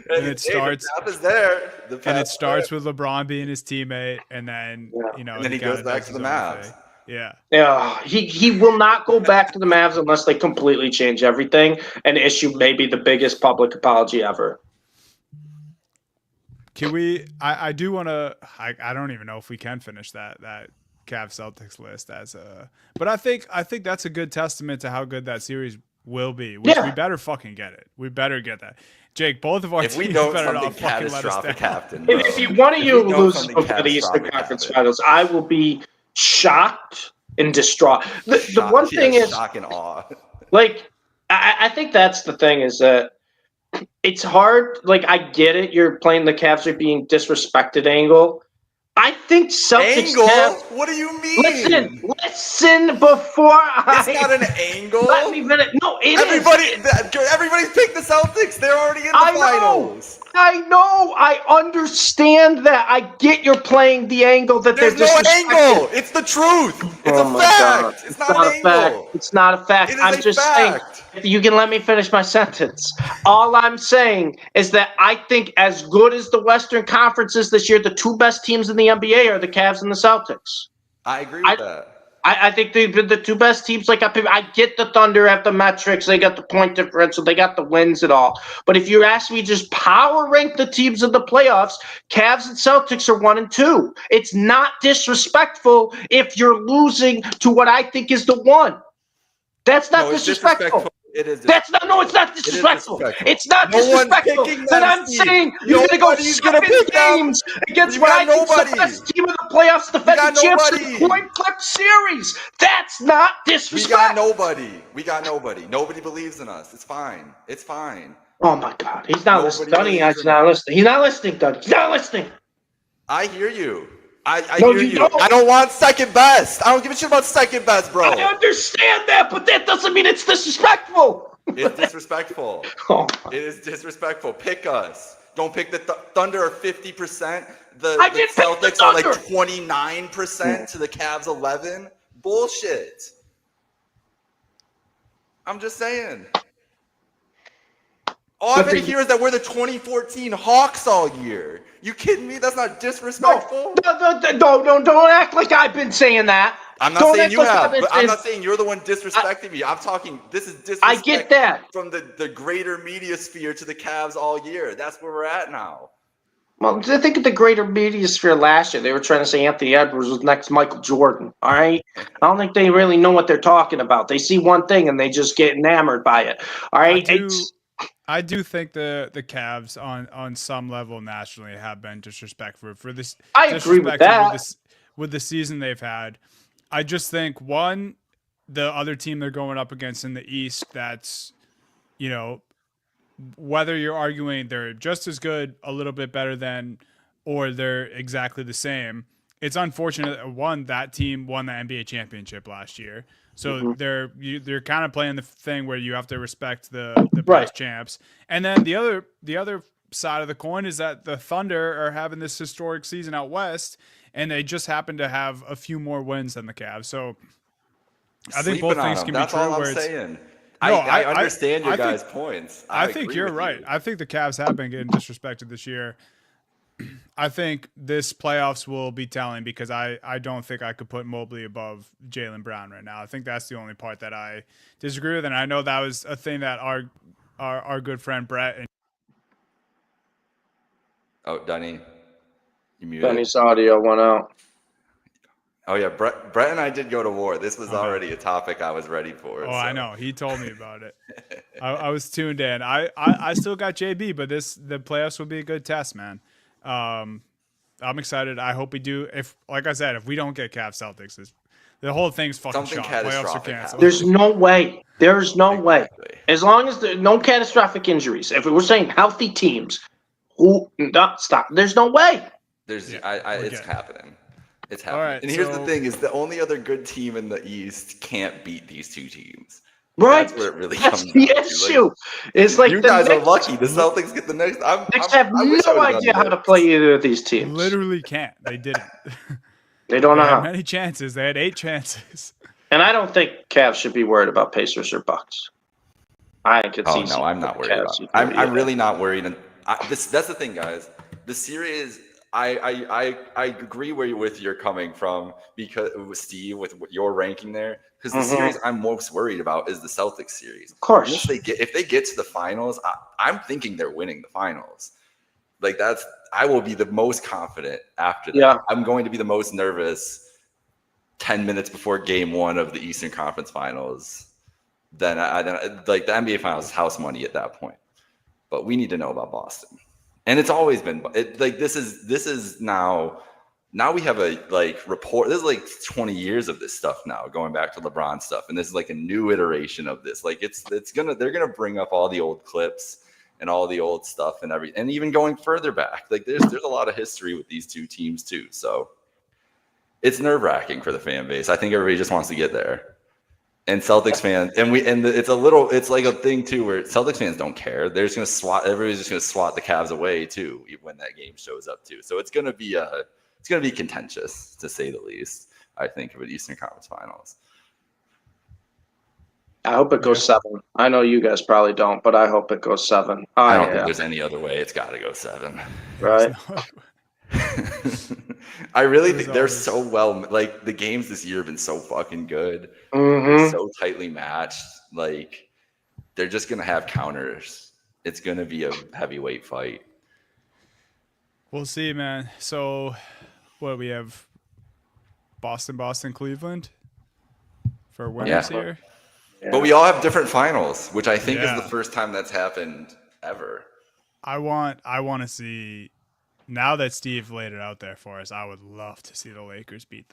And it The starts path is there. The path and it is starts there. with LeBron being his teammate, and then Yeah. And then he he kind goes of back does to his the own Mavs. thing. Yeah. Yeah, he will not go back to the Mavs unless they completely change everything and issue maybe the biggest public apology ever. Can we? I do want to. I don't even know if we can finish that Cavs Celtics list as a. But I think that's a good testament to how good that series will be. Which Yeah. we better fucking get it. We better get that. Jake, both of our If we teams don't, better something not fucking let us down. catastrophic happened, bro. If one of If you we don't, loses something for the Eastern catastrophic Conference happened. Finals, I will be shocked and distraught. The one thing is, shock and awe. like, I think that's the thing is that it's hard. Like, I get it. You're playing the Cavs are being disrespected angle. I think Celtics Angle? Cavs. What do you mean? Listen before It's I. not an angle. Let me finish. No, it is. Everybody's picked the Celtics. They're already in the I know. finals. I know. I understand that. I get you're playing the angle that There's they're no disrespecting. angle. It's the truth. It's Oh a my God. fact. It's not an a fact. angle. It's not a fact. It is I'm a just fact. saying, if you can let me finish my sentence. All I'm saying is that I think as good as the Western Conference is this year, the two best teams in the NBA are the Cavs and the Celtics. I agree with that. I think they've been the two best teams. Like I get the Thunder have the metrics, they got the point differential, they got the wins and all. But if you ask me, just power rank the teams in the playoffs, Cavs and Celtics are 1 and 2. It's not disrespectful if you're losing to what I think is the one. That's not disrespectful. It is. That's not. No, it's not disrespectful. It's not disrespectful. Then I'm saying you're going to go 7 games against what I think is the best team in the playoffs, defending champs in the coin flip series. That's not disrespect. We got nobody. Nobody believes in us. It's fine. It's fine. Oh my God, he's not listening. Dunny is not listening. He's not listening, Dunny. He's not listening. I hear you. I hear you. Don't. I don't want second best. I don't give a shit about second best, bro. I understand that, but that doesn't mean it's disrespectful. It's disrespectful. Oh. It is disrespectful. Pick us. Don't pick the Thunder are 50%. The Celtics are like 29% to the Cavs 11. Bullshit. I'm just saying. All I've been hearing is that we're the 2014 Hawks all year. You kidding me? That's not disrespectful. No, don't act like I've been saying that. I'm not saying you have, but I'm not saying you're the one disrespecting me. I'm talking, this is disrespect I get that. From the greater media sphere to the Cavs all year. That's where we're at now. Well, I think of the greater media sphere last year. They were trying to say Anthony Edwards was next Michael Jordan. All right? I don't think they really know what they're talking about. They see one thing and they just get enamored by it. All right? I do think the Cavs on some level nationally have been disrespectful for this. I agree with that. With the season they've had. I just think one, the other team they're going up against in the East, that's, whether you're arguing they're just as good, a little bit better than, or they're exactly the same. It's unfortunate that that team won the NBA championship last year. So they're kind of playing the thing where you have to respect the past champs. And then the other side of the coin is that the Thunder are having this historic season out west, and they just happen to have a few more wins than the Cavs. So I think both things can be true. All I'm saying. I understand your guys' points. I think you're right. I think the Cavs have been getting disrespected this year. I think this playoffs will be telling because I don't think I could put Mobley above Jaylen Brown right now. I think that's the only part that I disagree with, and I know that was a thing that our good friend Brett and Dunny, you muted. Dunny's audio went out. Oh yeah, Brett and I did go to war. This was already a topic I was ready for. Oh, so. I know. He told me about it. I was tuned in. I still got JB, but the playoffs will be a good test, man. I'm excited. I hope we do. If, like I said, if we don't get Cavs Celtics, the whole thing's fucking Something shot. Playoffs are catastrophic canceled. There's no way. There's no way. Exactly. As long as there no catastrophic injuries. If we're saying healthy teams, stop. There's no way. There's, Yeah, it's good. happening. It's All happening. right, And here's the so- thing: is the only other good team in the East can't beat these two teams. Right? That's where it really That's comes the down to. issue. Like, It's like you the guys are Knicks, lucky. The Celtics get the next. Knicks have I wish I no would've idea gone how to Knicks. play either of these teams. Literally can't. They didn't. They don't They know had how. many chances. They had 8 chances. And I don't think Cavs should be worried about Pacers or Bucks. I think it's Oh easy. no, I'm not for the worried Cavs about. to do it, I'm really not worried. And that's the thing, guys. The series, I agree with you're coming from, because with Steve, with your ranking there, because the series I'm most worried about is the Celtics series. Of course. If they get to the finals, I'm thinking they're winning the finals. Like I will be the most confident after that. Yeah. I'm going to be the most nervous 10 minutes before game 1 of the Eastern Conference Finals. Then like the NBA Finals is house money at that point. But we need to know about Boston. And it's always been like this is now we have a report. This is like 20 years of this stuff now, going back to LeBron stuff, and this is like a new iteration of this. Like they're gonna bring up all the old clips and all the old stuff and and even going further back. Like there's a lot of history with these two teams too. So it's nerve-wracking for the fan base. I think everybody just wants to get there. And Celtics fans, it's like a thing too, where Celtics fans don't care. They're just gonna everybody's just gonna swat the Cavs away too when that game shows up too. So it's gonna be contentious, to say the least, I think, of an Eastern Conference Finals. I hope it goes 7. I know you guys probably don't, but I hope it goes 7. I don't think there's any other way. It's got to go 7. Right. I really think they're so well. Like the games this year have been so fucking good. They're so tightly matched. Like they're just gonna have counters. It's gonna be a heavyweight fight. We'll see, man. So, what we have? Boston, Cleveland for winners here. But we all have different finals, which I think is Yeah. the first time that's happened ever. I want to see. Now that Steve laid it out there for us, I would love to see the Lakers beat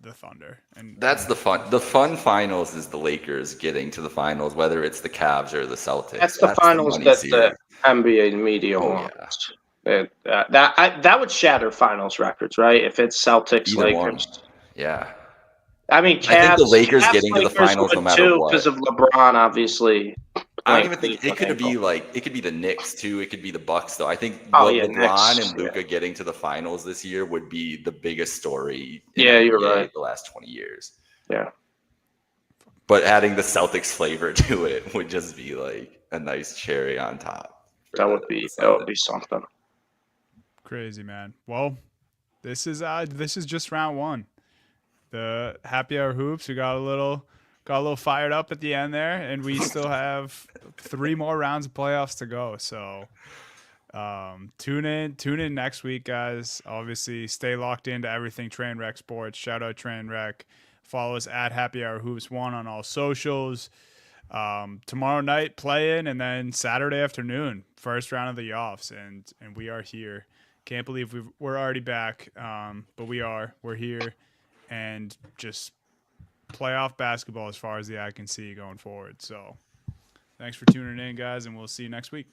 the Thunder. And That's the fun. The fun finals is the Lakers getting to the finals, whether it's the Cavs or the Celtics. That's the finals money that series. the NBA media wants. That would shatter finals records, right? If it's Celtics, Either Lakers. one. Yeah. I mean, Cavs, I think the Lakers getting to the Lakers finals would no matter too, what. because of LeBron, obviously. I don't even think it could be it could be the Knicks too. It could be the Bucks though. I think Knicks, LeBron and Luka getting to the finals this year would be the biggest story. You're right. The last 20 years. Yeah. But adding the Celtics flavor to it would just be like a nice cherry on top. That would be something. Crazy, man. Well, this is just round 1. The happy hour hoops. We got a little fired up at the end there, and we still have 3 more rounds of playoffs to go. So tune in next week, guys. Obviously, stay locked into everything Trainwreck Sports. Shout out Trainwreck. Follow us at Happy Hour Hoops 1 on all socials. Tomorrow night play-in, and then Saturday afternoon, first round of the offs, and we are here. Can't believe we're already back, but we're here, and just playoff basketball as far as the eye can see going forward. So thanks for tuning in, guys, and we'll see you next week.